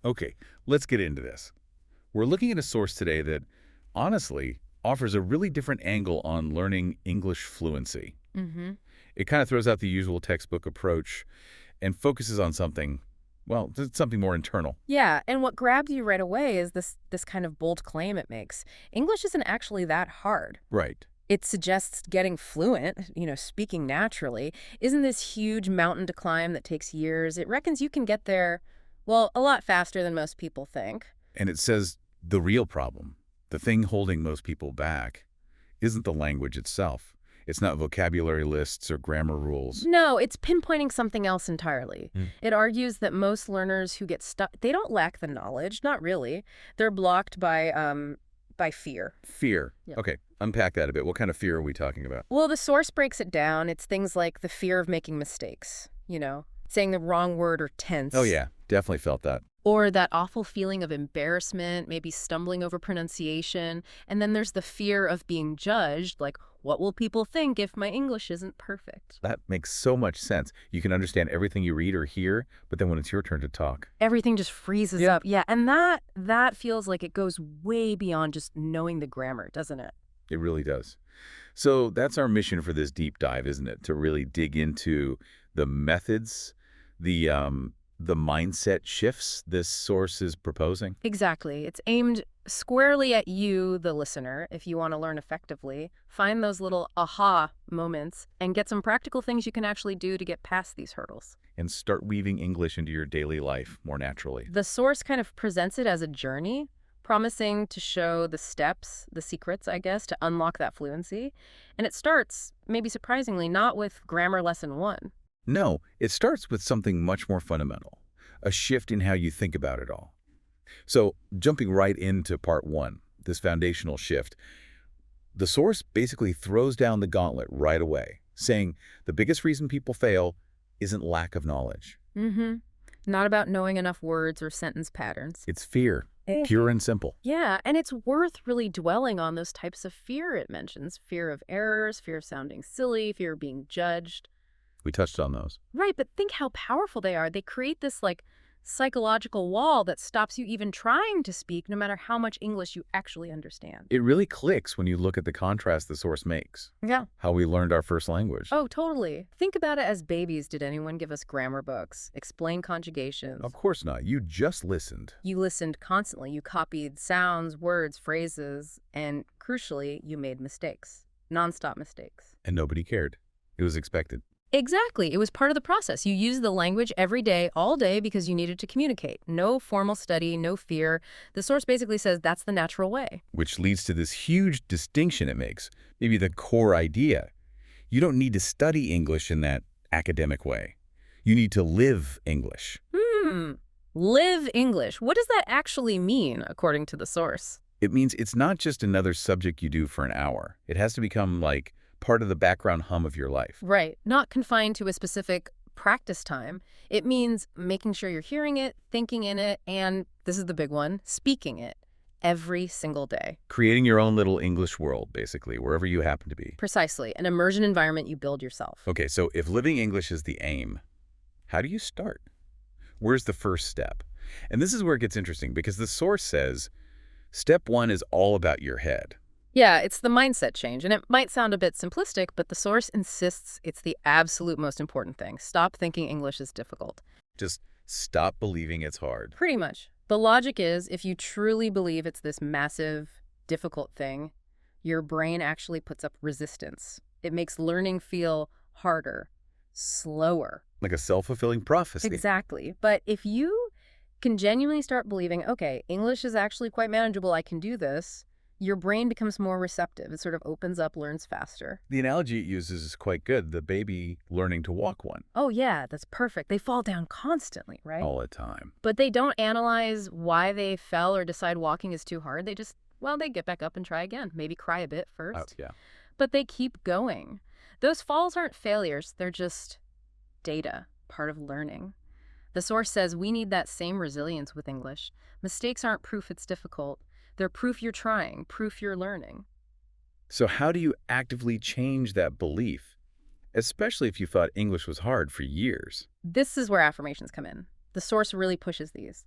Okay, let's get into this. We're looking at a source today that, honestly, offers a really different angle on learning English fluency. Mm-hmm. It kind of throws out the usual textbook approach and focuses on something, well, something more internal. Yeah, and what grabs you right away is this kind of bold claim it makes. English isn't actually that hard. Right. It suggests getting fluent, speaking naturally, isn't this huge mountain to climb that takes years. It reckons you can get there, well, a lot faster than most people think. And it says the real problem, the thing holding most people back, isn't the language itself. It's not vocabulary lists or grammar rules. No, it's pinpointing something else entirely. Hmm. It argues that most learners who get stuck, they don't lack the knowledge, not really. They're blocked by fear. Fear. Yeah. Okay, unpack that a bit. What kind of fear are we talking about? Well, the source breaks it down. It's things like the fear of making mistakes, saying the wrong word or tense. Oh yeah, definitely felt that. Or that awful feeling of embarrassment, maybe stumbling over pronunciation. And then there's the fear of being judged, like, what will people think if my English isn't perfect? That makes so much sense. You can understand everything you read or hear, but then when it's your turn to talk. Everything just freezes up. Yeah, and that feels like it goes way beyond just knowing the grammar, doesn't it? It really does. So that's our mission for this deep dive, isn't it? To really dig into the methods, the mindset shifts this source is proposing. Exactly. It's aimed squarely at you, the listener, if you want to learn effectively. Find those little aha moments and get some practical things you can actually do to get past these hurdles. And start weaving English into your daily life more naturally. The source kind of presents it as a journey, promising to show the steps, the secrets, I guess, to unlock that fluency. And it starts, maybe surprisingly, not with grammar lesson 1. No, it starts with something much more fundamental, a shift in how you think about it all. So jumping right into part 1, this foundational shift, the source basically throws down the gauntlet right away, saying the biggest reason people fail isn't lack of knowledge. Mm-hmm. Not about knowing enough words or sentence patterns. It's fear, pure and simple. Yeah, and it's worth really dwelling on those types of fear it mentions. Fear of errors, fear of sounding silly, fear of being judged. We touched on those. Right, but think how powerful they are. They create this, psychological wall that stops you even trying to speak, no matter how much English you actually understand. It really clicks when you look at the contrast the source makes. Yeah. How we learned our first language. Oh, totally. Think about it as babies. Did anyone give us grammar books, explain conjugations? Of course not. You just listened. You listened constantly. You copied sounds, words, phrases, and crucially, you made mistakes. Nonstop mistakes. And nobody cared. It was expected. Exactly. It was part of the process. You used the language every day, all day, because you needed to communicate. No formal study, no fear. The source basically says that's the natural way. Which leads to this huge distinction it makes, maybe the core idea. You don't need to study English in that academic way. You need to live English. Live English. What does that actually mean, according to the source? It means it's not just another subject you do for an hour. It has to become like part of the background hum of your life. Right. Not confined to a specific practice time. It means making sure you're hearing it, thinking in it, and, this is the big one, speaking it every single day. Creating your own little English world, basically, wherever you happen to be. Precisely. An immersion environment you build yourself. Okay, so if living English is the aim, how do you start? Where's the first step? And this is where it gets interesting, because the source says, step 1 is all about your head. Yeah, it's the mindset change, and it might sound a bit simplistic, but the source insists it's the absolute most important thing. Stop thinking English is difficult. Just stop believing it's hard. Pretty much. The logic is, if you truly believe it's this massive, difficult thing, your brain actually puts up resistance. It makes learning feel harder, slower. Like a self-fulfilling prophecy. Exactly. But if you can genuinely start believing, okay, English is actually quite manageable, I can do this, your brain becomes more receptive. It sort of opens up, learns faster. The analogy it uses is quite good. The baby learning to walk one. Oh, yeah, that's perfect. They fall down constantly, right? All the time. But they don't analyze why they fell or decide walking is too hard. They just, they get back up and try again. Maybe cry a bit first. Oh, yeah. But they keep going. Those falls aren't failures. They're just data, part of learning. The source says we need that same resilience with English. Mistakes aren't proof it's difficult. They're proof you're trying, proof you're learning. So how do you actively change that belief, especially if you thought English was hard for years? This is where affirmations come in. The source really pushes these.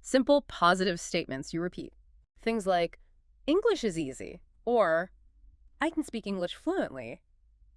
Simple, positive statements you repeat. Things like, English is easy, or I can speak English fluently.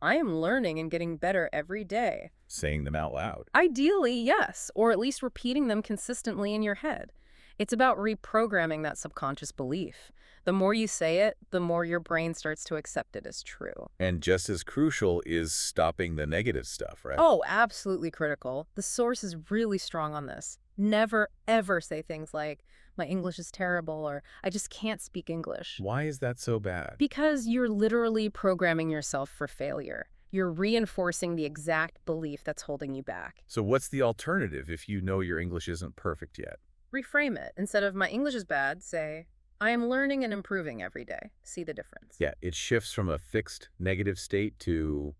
I am learning and getting better every day. Saying them out loud. Ideally, yes, or at least repeating them consistently in your head. It's about reprogramming that subconscious belief. The more you say it, the more your brain starts to accept it as true. And just as crucial is stopping the negative stuff, right? Oh, absolutely critical. The source is really strong on this. Never, ever say things like, my English is terrible, or I just can't speak English. Why is that so bad? Because you're literally programming yourself for failure. You're reinforcing the exact belief that's holding you back. So what's the alternative if you know your English isn't perfect yet? Reframe it. Instead of my English is bad, say, I am learning and improving every day. See the difference. Yeah, it shifts from a fixed negative state to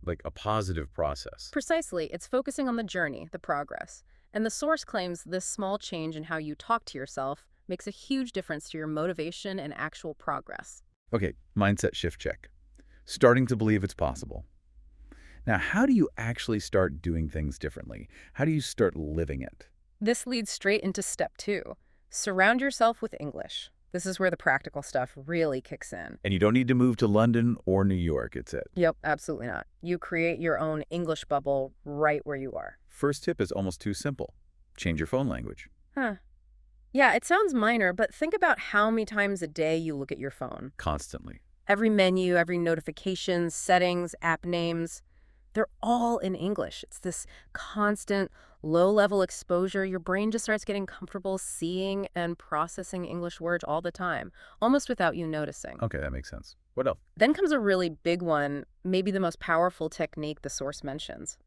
like a positive process. Precisely. It's focusing on the journey, the progress. And the source claims this small change in how you talk to yourself makes a huge difference to your motivation and actual progress. Okay, mindset shift check. Starting to believe it's possible. Now, how do you actually start doing things differently? How do you start living it? This leads straight into step 2. Surround yourself with English. This is where the practical stuff really kicks in. And you don't need to move to London or New York, it said. Yep, absolutely not. You create your own English bubble right where you are. First tip is almost too simple. Change your phone language. Huh. Yeah, it sounds minor, but think about how many times a day you look at your phone. Constantly. Every menu, every notification, settings, app names, they're all in English. It's this constant, low-level exposure. Your brain just starts getting comfortable seeing and processing English words all the time, almost without you noticing. Okay, that makes sense. What else? Then comes a really big one, maybe the most powerful technique the source mentions.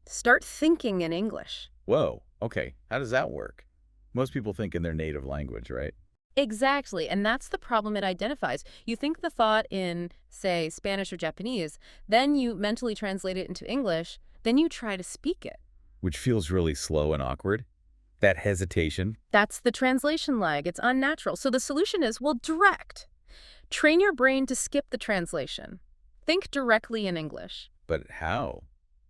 Start thinking in English. Whoa, okay. How does that work? Most people think in their native language, right? Exactly, and that's the problem it identifies. You think the thought in, say, Spanish or Japanese, then you mentally translate it into English, then you try to speak it. Which feels really slow and awkward. That hesitation. That's the translation lag. It's unnatural. So the solution is, well, direct. Train your brain to skip the translation. Think directly in English. But how?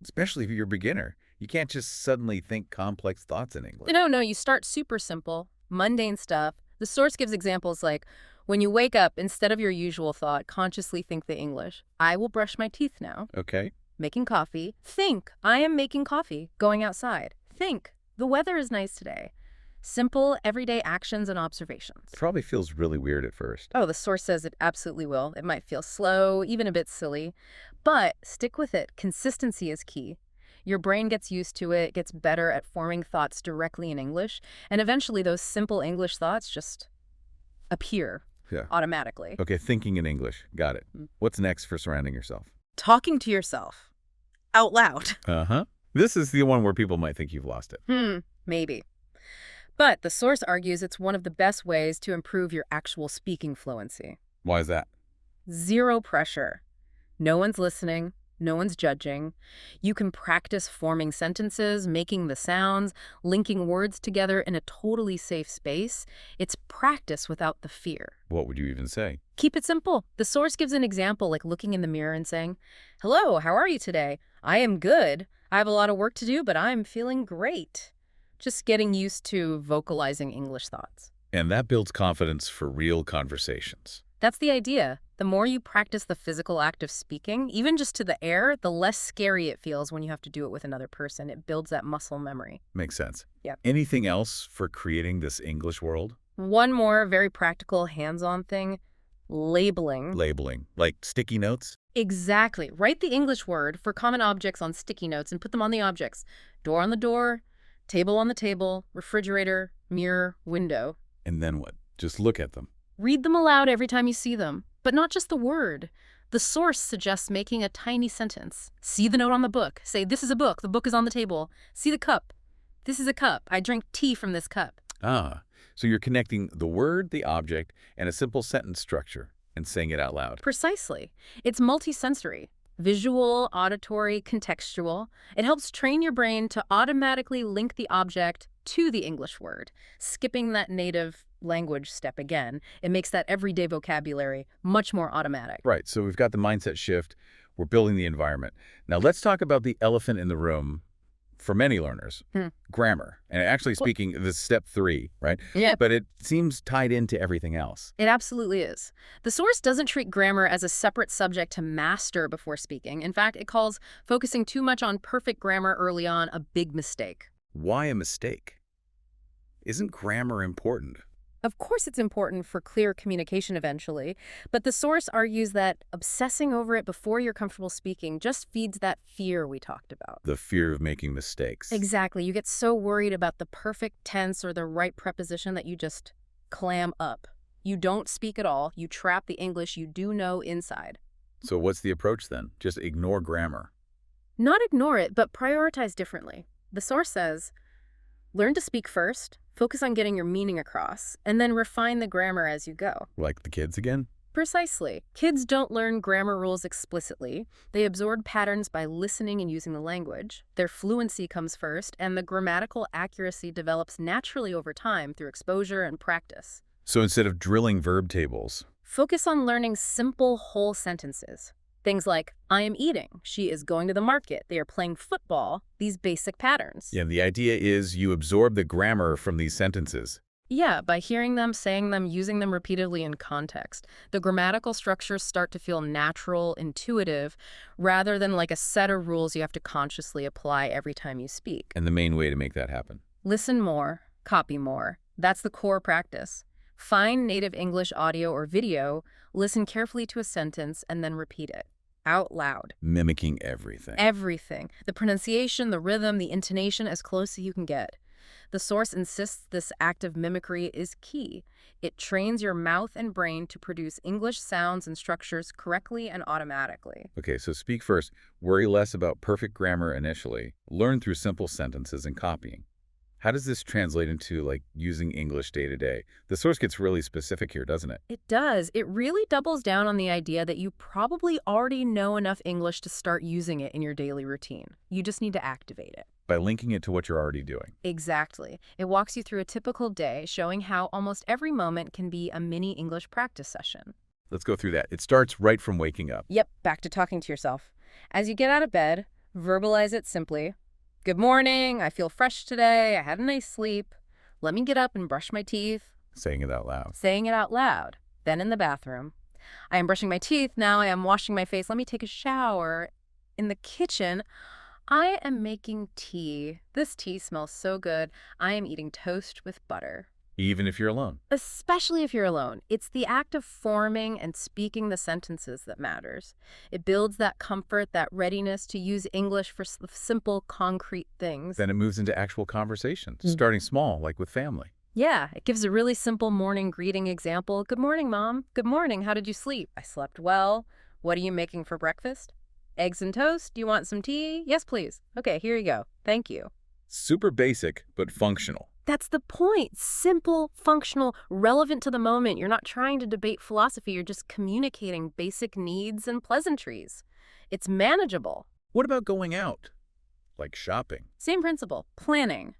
Especially if you're a beginner. You can't just suddenly think complex thoughts in English. No, you start super simple, mundane stuff. The source gives examples like, when you wake up, instead of your usual thought, consciously think the English. I will brush my teeth now. Okay. Making coffee. Think, I am making coffee. Going outside. Think, the weather is nice today. Simple, everyday actions and observations. Probably feels really weird at first. Oh, the source says it absolutely will. It might feel slow, even a bit silly. But stick with it. Consistency is key. Your brain gets used to it, gets better at forming thoughts directly in English, and eventually those simple English thoughts just appear automatically. Okay, thinking in English. Got it. What's next for surrounding yourself? Talking to yourself. Out loud. Uh-huh. This is the one where people might think you've lost it. Maybe. But the source argues it's one of the best ways to improve your actual speaking fluency. Why is that? Zero pressure. No one's listening. No one's judging. You can practice forming sentences, making the sounds, linking words together in a totally safe space. It's practice without the fear. What would you even say? Keep it simple. The source gives an example like looking in the mirror and saying, hello, how are you today? I am good. I have a lot of work to do, but I'm feeling great. Just getting used to vocalizing English thoughts. And that builds confidence for real conversations. That's the idea. The more you practice the physical act of speaking, even just to the air, the less scary it feels when you have to do it with another person. It builds that muscle memory. Makes sense. Yep. Anything else for creating this English world? One more very practical, hands-on thing, labeling. Labeling, like sticky notes? Exactly. Write the English word for common objects on sticky notes and put them on the objects. Door on the door, table on the table, refrigerator, mirror, window. And then what? Just look at them. Read them aloud every time you see them, but not just the word. The source suggests making a tiny sentence. See the note on the book. Say, this is a book. The book is on the table. See the cup. This is a cup. I drink tea from this cup. Ah, so you're connecting the word, the object, and a simple sentence structure and saying it out loud. Precisely. It's multisensory. Visual, auditory, contextual. It helps train your brain to automatically link the object to the English word, skipping that native language step again. It makes that everyday vocabulary much more automatic. Right, so we've got the mindset shift. We're building the environment. Now let's talk about the elephant in the room, for many learners, Hmm. grammar. And actually Well- speaking, this is step 3, right? Yeah. But it seems tied into everything else. It absolutely is. The source doesn't treat grammar as a separate subject to master before speaking. In fact, it calls focusing too much on perfect grammar early on a big mistake. Why a mistake? Isn't grammar important? Of course it's important for clear communication eventually, but the source argues that obsessing over it before you're comfortable speaking just feeds that fear we talked about. The fear of making mistakes. Exactly. You get so worried about the perfect tense or the right preposition that you just clam up. You don't speak at all. You trap the English you do know inside. So what's the approach then? Just ignore grammar. Not ignore it, but prioritize differently. The source says, learn to speak first, focus on getting your meaning across, and then refine the grammar as you go. Like the kids again? Precisely. Kids don't learn grammar rules explicitly. They absorb patterns by listening and using the language. Their fluency comes first, and the grammatical accuracy develops naturally over time through exposure and practice. So instead of drilling verb tables, Focus on learning simple whole sentences. Things like, I am eating, she is going to the market, they are playing football, these basic patterns. yeah, the idea is you absorb the grammar from these sentences. Yeah, by hearing them, saying them, using them repeatedly in context, the grammatical structures start to feel natural, intuitive, rather than like a set of rules you have to consciously apply every time you speak. And the main way to make that happen. Listen more, copy more. That's the core practice. Find native English audio or video, listen carefully to a sentence, and then repeat it out loud. Mimicking everything. Everything. The pronunciation, the rhythm, the intonation, as close as you can get. The source insists this act of mimicry is key. It trains your mouth and brain to produce English sounds and structures correctly and automatically. Okay, so speak first. Worry less about perfect grammar initially. Learn through simple sentences and copying. How does this translate into, like, using English day to day? The source gets really specific here, doesn't it? It does. It really doubles down on the idea that you probably already know enough English to start using it in your daily routine. You just need to activate it. By linking it to what you're already doing. Exactly. It walks you through a typical day, showing how almost every moment can be a mini English practice session. Let's go through that. It starts right from waking up. Yep, back to talking to yourself. As you get out of bed, verbalize it simply. Good morning, I feel fresh today, I had a nice sleep. Let me get up and brush my teeth. Saying it out loud. Saying it out loud. Then in the bathroom. I am brushing my teeth, now I am washing my face, let me take a shower. In the kitchen, I am making tea. This tea smells so good. I am eating toast with butter. Even if you're alone. Especially if you're alone. It's the act of forming and speaking the sentences that matters. It builds that comfort, that readiness to use English for simple, concrete things. Then it moves into actual conversations, starting small, like with family. Yeah, it gives a really simple morning greeting example. Good morning, Mom. Good morning. How did you sleep? I slept well. What are you making for breakfast? Eggs and toast. Do you want some tea? Yes, please. Okay, here you go. Thank you. Super basic, but functional. That's the point. Simple, functional, relevant to the moment. You're not trying to debate philosophy. You're just communicating basic needs and pleasantries. It's manageable. What about going out? Like shopping. Same principle. Planning.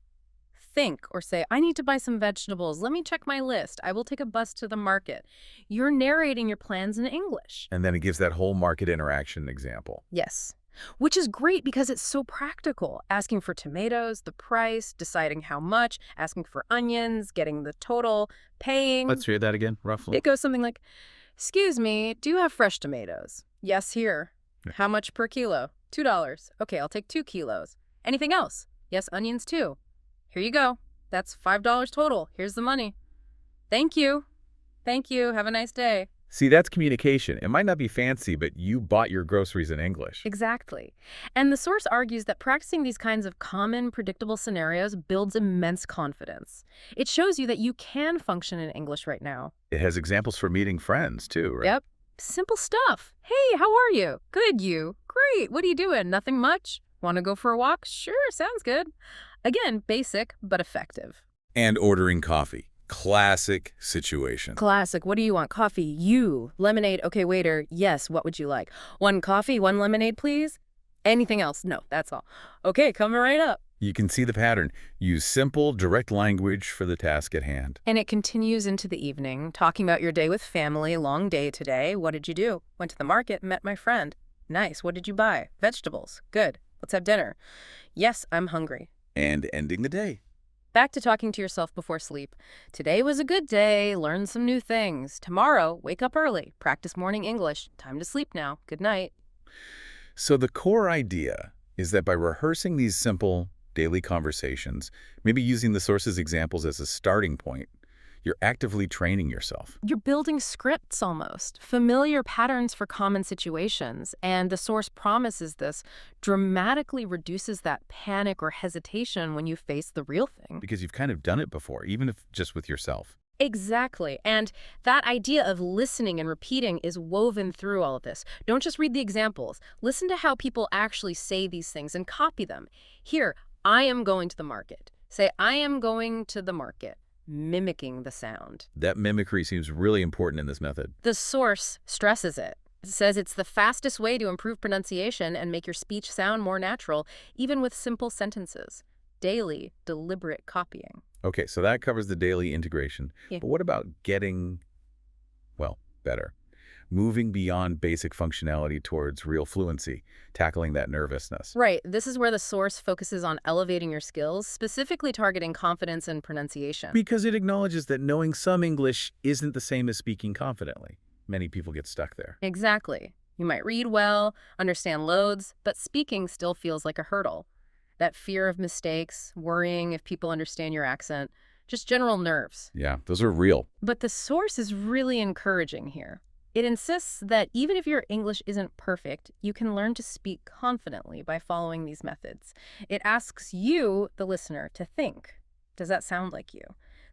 Think or say, I need to buy some vegetables. Let me check my list. I will take a bus to the market. You're narrating your plans in English. And then it gives that whole market interaction example. Yes. Which is great because it's so practical. Asking for tomatoes, the price, deciding how much, asking for onions, getting the total, paying. Let's hear that again, roughly. It goes something like, excuse me, do you have fresh tomatoes? Yes, here. How much per kilo? $2. Okay, I'll take 2 kilos. Anything else? Yes, onions too. Here you go. That's $5 total. Here's the money. Thank you. Thank you. Have a nice day. See, that's communication. It might not be fancy, but you bought your groceries in English. Exactly. And the source argues that practicing these kinds of common, predictable scenarios builds immense confidence. It shows you that you can function in English right now. It has examples for meeting friends, too, right? Yep. Simple stuff. Hey, how are you? Good, you. Great. What are you doing? Nothing much? Want to go for a walk? Sure, sounds good. Again, basic, but effective. And ordering coffee. Classic situation. Classic. What do you want? Coffee. You. Lemonade. Okay, waiter. Yes, what would you like? 1 coffee, 1 lemonade, please? Anything else? No, that's all. Okay, coming right up. You can see the pattern. Use simple, direct language for the task at hand. And it continues into the evening, talking about your day with family. Long day today. What did you do? Went to the market, met my friend. Nice. What did you buy? Vegetables. Good. Let's have dinner. Yes, I'm hungry. And ending the day. Back to talking to yourself before sleep. Today was a good day. Learn some new things. Tomorrow, wake up early. Practice morning English. Time to sleep now. Good night. So the core idea is that by rehearsing these simple daily conversations, maybe using the source's examples as a starting point, you're actively training yourself. You're building scripts almost, familiar patterns for common situations, and the source promises this dramatically reduces that panic or hesitation when you face the real thing. Because you've kind of done it before, even if just with yourself. Exactly. And that idea of listening and repeating is woven through all of this. Don't just read the examples. Listen to how people actually say these things and copy them. Here, I am going to the market. Say, I am going to the market. Mimicking the sound. That mimicry seems really important in this method. The source stresses it. It says it's the fastest way to improve pronunciation and make your speech sound more natural, even with simple sentences. Daily, deliberate copying. Okay, so that covers the daily integration. Yeah. But what about getting, well, better? Moving beyond basic functionality towards real fluency, tackling that nervousness. Right. This is where the source focuses on elevating your skills, specifically targeting confidence and pronunciation. Because it acknowledges that knowing some English isn't the same as speaking confidently. Many people get stuck there. Exactly. You might read well, understand loads, but speaking still feels like a hurdle. That fear of mistakes, worrying if people understand your accent, just general nerves. Yeah, those are real. But the source is really encouraging here. It insists that even if your English isn't perfect, you can learn to speak confidently by following these methods. It asks you, the listener, to think. Does that sound like you?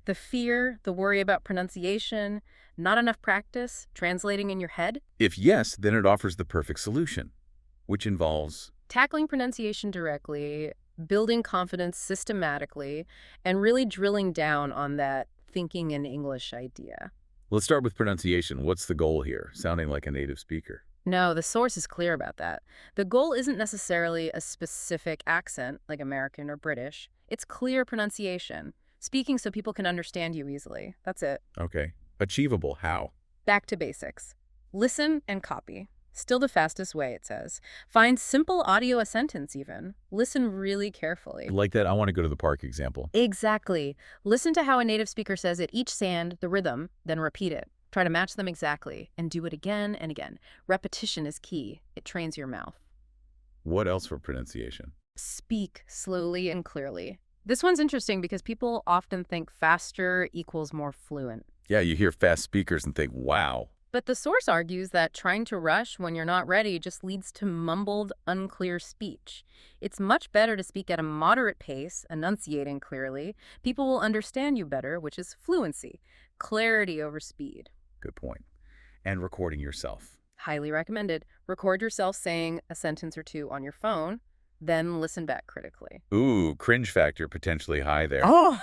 The fear, the worry about pronunciation, not enough practice, translating in your head? If yes, then it offers the perfect solution, which involves Tackling pronunciation directly, building confidence systematically, and really drilling down on that thinking in English idea. Let's start with pronunciation. What's the goal here? Sounding like a native speaker. No, the source is clear about that. The goal isn't necessarily a specific accent, like American or British. It's clear pronunciation, speaking so people can understand you easily. That's it. Okay. Achievable. How? Back to basics. Listen and copy. Still the fastest way, it says. Find simple audio a sentence even. Listen really carefully. Like that I want to go to the park example. Exactly. Listen to how a native speaker says it each sound, the rhythm, then repeat it. Try to match them exactly, and do it again and again. Repetition is key. It trains your mouth. What else for pronunciation? Speak slowly and clearly. This one's interesting because people often think faster equals more fluent. Yeah, you hear fast speakers and think, wow. But the source argues that trying to rush when you're not ready just leads to mumbled, unclear speech. It's much better to speak at a moderate pace, enunciating clearly. People will understand you better, which is fluency. Clarity over speed. Good point. And recording yourself. Highly recommended. Record yourself saying a sentence or two on your phone, then listen back critically. Ooh, cringe factor potentially high there. Oh,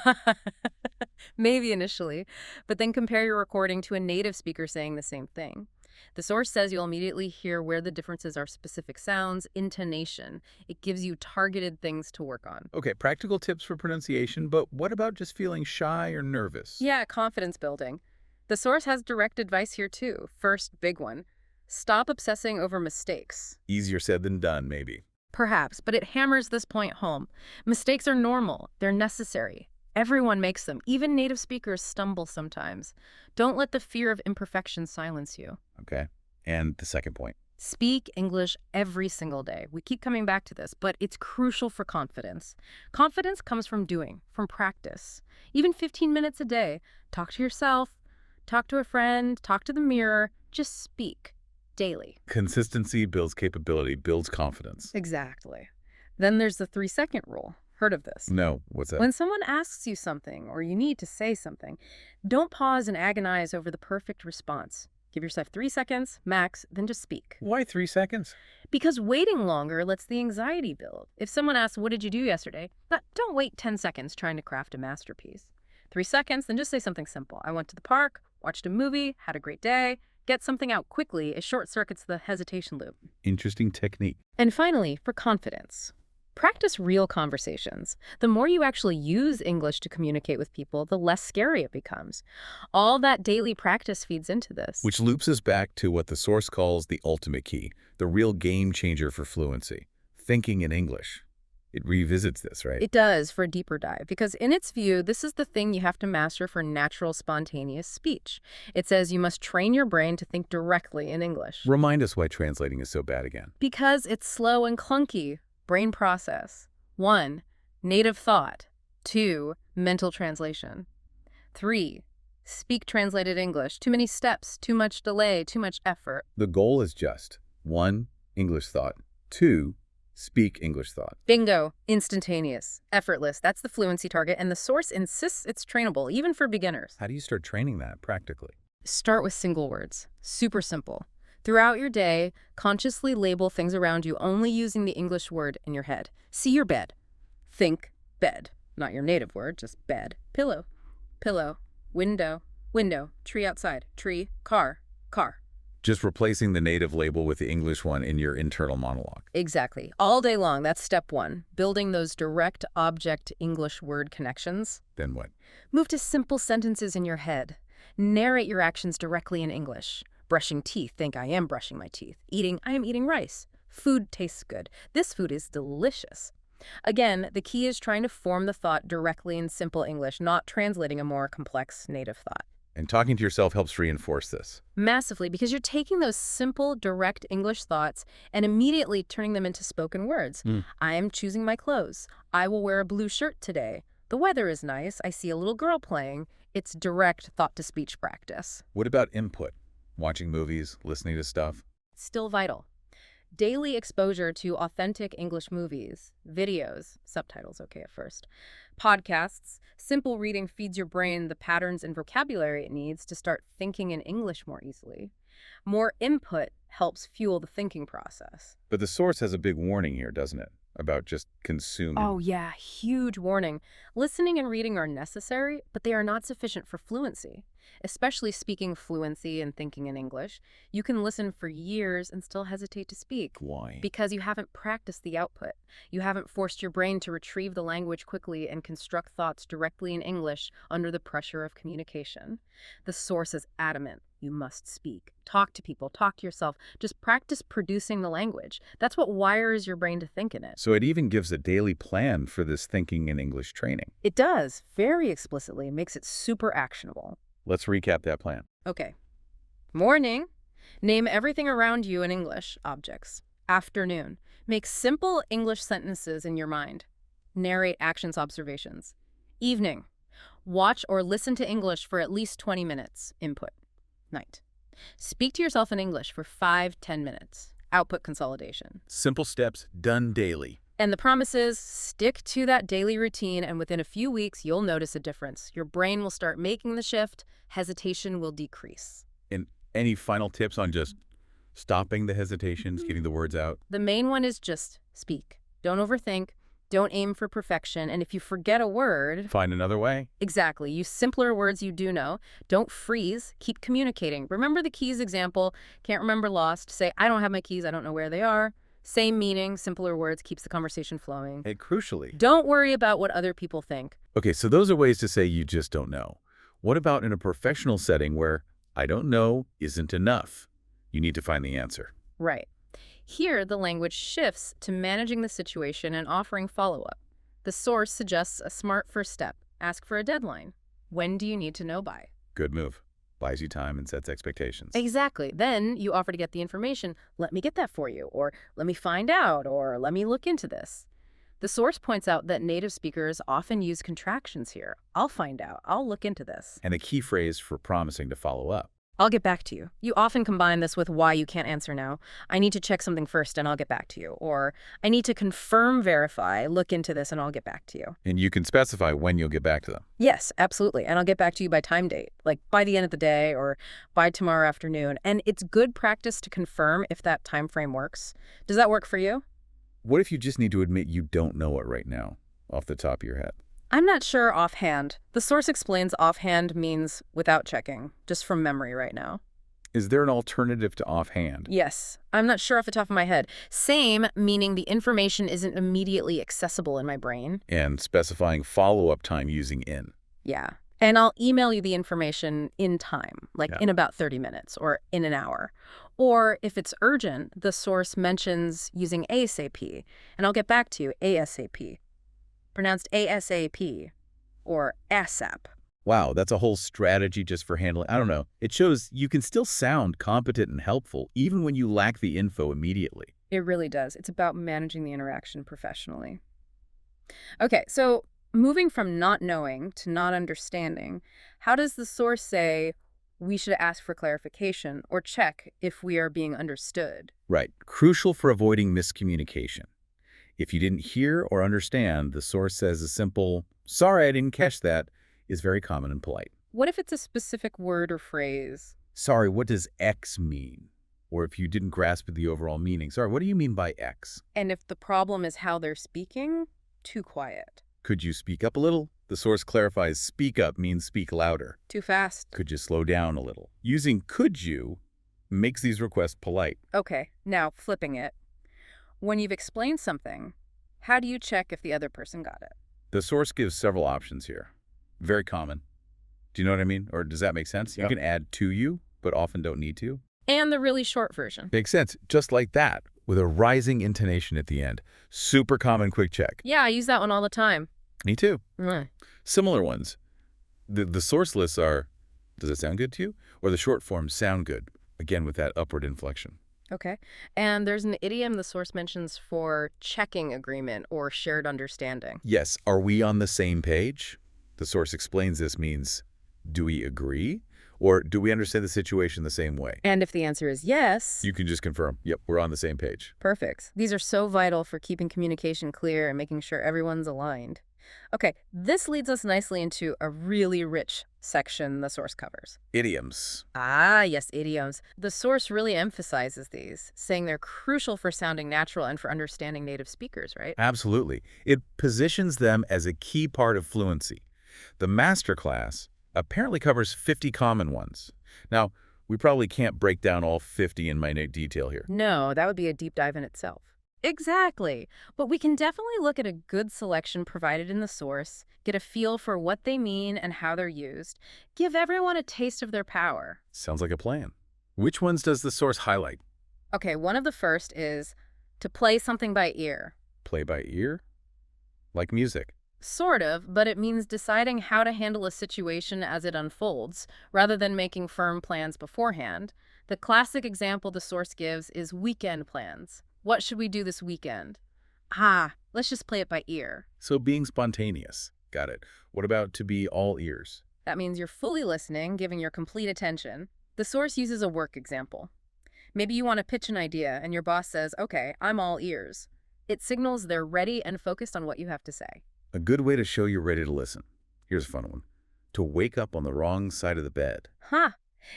maybe initially, but then compare your recording to a native speaker saying the same thing. The source says you'll immediately hear where the differences are specific sounds, intonation. It gives you targeted things to work on. Okay, practical tips for pronunciation, but what about just feeling shy or nervous? Yeah, confidence building. The source has direct advice here too. First, big one. Stop obsessing over mistakes. Easier said than done, maybe. Perhaps, but it hammers this point home. Mistakes are normal. They're necessary. Everyone makes them. Even native speakers stumble sometimes. Don't let the fear of imperfection silence you. Okay. And the second point. Speak English every single day. We keep coming back to this, but it's crucial for confidence. Confidence comes from doing, from practice. Even 15 minutes a day. Talk to yourself, talk to a friend, talk to the mirror. Just speak. Daily. Consistency builds capability, builds confidence. Exactly. Then there's the 3-second rule. Heard of this? No, what's that? When someone asks you something or you need to say something, don't pause and agonize over the perfect response. Give yourself 3 seconds, max, then just speak. Why 3 seconds? Because waiting longer lets the anxiety build. If someone asks, what did you do yesterday? Don't wait 10 seconds trying to craft a masterpiece. 3 seconds, then just say something simple. I went to the park, watched a movie, had a great day. Get something out quickly. It short circuits the hesitation loop. Interesting technique. And finally, for confidence. Practice real conversations. The more you actually use English to communicate with people, the less scary it becomes. All that daily practice feeds into this. Which loops us back to what the source calls the ultimate key, the real game changer for fluency. Thinking in English. It revisits this, right? It does for a deeper dive, because in its view, this is the thing you have to master for natural, spontaneous speech. It says you must train your brain to think directly in English. Remind us why translating is so bad again. Because it's slow and clunky. Brain process. 1. Native thought. 2. Mental translation. 3. Speak translated English. Too many steps, too much delay, too much effort. The goal is just 1. English thought. 2. Speak English thought. Bingo. Instantaneous. Effortless. That's the fluency target, and the source insists it's trainable, even for beginners. How do you start training that practically? Start with single words. Super simple. Throughout your day, consciously label things around you only using the English word in your head. See your bed. Think bed. Not your native word, just bed. Pillow. Pillow. Window. Window. Tree outside. Tree. Car. Car. Just replacing the native label with the English one in your internal monologue. Exactly. All day long. That's step 1. Building those direct object English word connections. Then what? Move to simple sentences in your head. Narrate your actions directly in English. Brushing teeth. Think, I am brushing my teeth. Eating. I am eating rice. Food tastes good. This food is delicious. Again, the key is trying to form the thought directly in simple English, not translating a more complex native thought. And talking to yourself helps reinforce this. Massively, because you're taking those simple, direct English thoughts and immediately turning them into spoken words. I am choosing my clothes. I will wear a blue shirt today. The weather is nice. I see a little girl playing. It's direct thought-to-speech practice. What about input? Watching movies, listening to stuff? Still vital. Daily exposure to authentic English movies, videos, subtitles okay at first, podcasts, simple reading feeds your brain the patterns and vocabulary it needs to start thinking in English more easily. More input helps fuel the thinking process. But the source has a big warning here, doesn't it? About just consuming. Oh yeah, huge warning. Listening and reading are necessary, but they are not sufficient for fluency. Especially speaking fluency and thinking in English, you can listen for years and still hesitate to speak. Why? Because you haven't practiced the output. You haven't forced your brain to retrieve the language quickly and construct thoughts directly in English under the pressure of communication. The source is adamant. You must speak. Talk to people. Talk to yourself. Just practice producing the language. That's what wires your brain to think in it. So it even gives a daily plan for this thinking in English training. It does, very explicitly. It makes it super actionable. Let's recap that plan. Okay. Morning. Name everything around you in English objects. Afternoon. Make simple English sentences in your mind. Narrate actions, observations. Evening. Watch or listen to English for at least 20 minutes. Input. Night. Speak to yourself in English for 5-10 minutes. Output consolidation. Simple steps done daily. And the promise is, stick to that daily routine, and within a few weeks, you'll notice a difference. Your brain will start making the shift. Hesitation will decrease. And any final tips on just stopping the hesitations, getting the words out? The main one is just speak. Don't overthink. Don't aim for perfection. And if you forget a word... Find another way. Exactly. Use simpler words you do know. Don't freeze. Keep communicating. Remember the keys example. Can't remember lost. Say, I don't have my keys. I don't know where they are. Same meaning, simpler words, keeps the conversation flowing. And crucially... Don't worry about what other people think. Okay, so those are ways to say you just don't know. What about in a professional setting where I don't know isn't enough? You need to find the answer. Right. Here, the language shifts to managing the situation and offering follow-up. The source suggests a smart first step. Ask for a deadline. When do you need to know by? Good move. Buys you time and sets expectations. Exactly. Then you offer to get the information. Let me get that for you, or let me find out, or let me look into this. The source points out that native speakers often use contractions here. I'll find out. I'll look into this. And a key phrase for promising to follow up. I'll get back to you. You often combine this with why you can't answer now. I need to check something first and I'll get back to you. Or I need to confirm, verify, look into this and I'll get back to you. And you can specify when you'll get back to them. Yes, absolutely. And I'll get back to you by time date, like by the end of the day or by tomorrow afternoon. And it's good practice to confirm if that time frame works. Does that work for you? What if you just need to admit you don't know it right now, off the top of your head? I'm not sure offhand. The source explains offhand means without checking, just from memory right now. Is there an alternative to offhand? Yes. I'm not sure off the top of my head. Same, meaning the information isn't immediately accessible in my brain. And specifying follow-up time using in. Yeah. And I'll email you the information in time, like in about 30 minutes or in an hour. Or if it's urgent, the source mentions using ASAP, and I'll get back to you, ASAP. Pronounced ASAP or ASAP. Wow, that's a whole strategy just for handling. I don't know. It shows you can still sound competent and helpful even when you lack the info immediately. It really does. It's about managing the interaction professionally. Okay, so moving from not knowing to not understanding, how does the source say we should ask for clarification or check if we are being understood? Right. Crucial for avoiding miscommunication. If you didn't hear or understand, the source says a simple, "Sorry, I didn't catch that," is very common and polite. What if it's a specific word or phrase? "Sorry, what does X mean?" Or if you didn't grasp the overall meaning, "Sorry, what do you mean by X?" And if the problem is how they're speaking, too quiet. "Could you speak up a little?" The source clarifies speak up means speak louder. Too fast. "Could you slow down a little?" Using "could you" makes these requests polite. Okay, now flipping it. When you've explained something, how do you check if the other person got it? The source gives several options here. Very common. Do you know what I mean? Or does that make sense? Yep. You can add "to you," but often don't need to. And the really short version. Makes sense. Just like that, with a rising intonation at the end. Super common quick check. Yeah, I use that one all the time. Me too. Mm. Similar ones. The source lists are, "Does it sound good to you?" Or the short form, "sound good." Again, with that upward inflection. Okay. And there's an idiom the source mentions for checking agreement or shared understanding. Yes, "Are we on the same page?" The source explains this means, do we agree? Or do we understand the situation the same way? And if the answer is yes, You can just confirm, yep, we're on the same page. perfect. These are so vital for keeping communication clear and making sure everyone's aligned. Okay, this leads us nicely into a really rich section the source covers. Idioms. Ah, yes, idioms. The source really emphasizes these, saying they're crucial for sounding natural and for understanding native speakers, right? Absolutely. It positions them as a key part of fluency. The masterclass apparently covers 50 common ones. Now, we probably can't break down all 50 in minute detail here. No, that would be a deep dive in itself. Exactly. But we can definitely look at a good selection provided in the source, get a feel for what they mean and how they're used, give everyone a taste of their power. Sounds like a plan. Which ones does the source highlight? Okay, one of the first is to play something by ear. Play by ear? Like music. Sort of, but it means deciding how to handle a situation as it unfolds, rather than making firm plans beforehand. The classic example the source gives is weekend plans. What should we do this weekend? Let's just play it by ear. So being spontaneous. Got it. What about to be all ears? That means you're fully listening, giving your complete attention. The source uses a work example. Maybe you want to pitch an idea and your boss says, "Okay, I'm all ears." It signals they're ready and focused on what you have to say. A good way to show you're ready to listen. Here's a fun one. To wake up on the wrong side of the bed.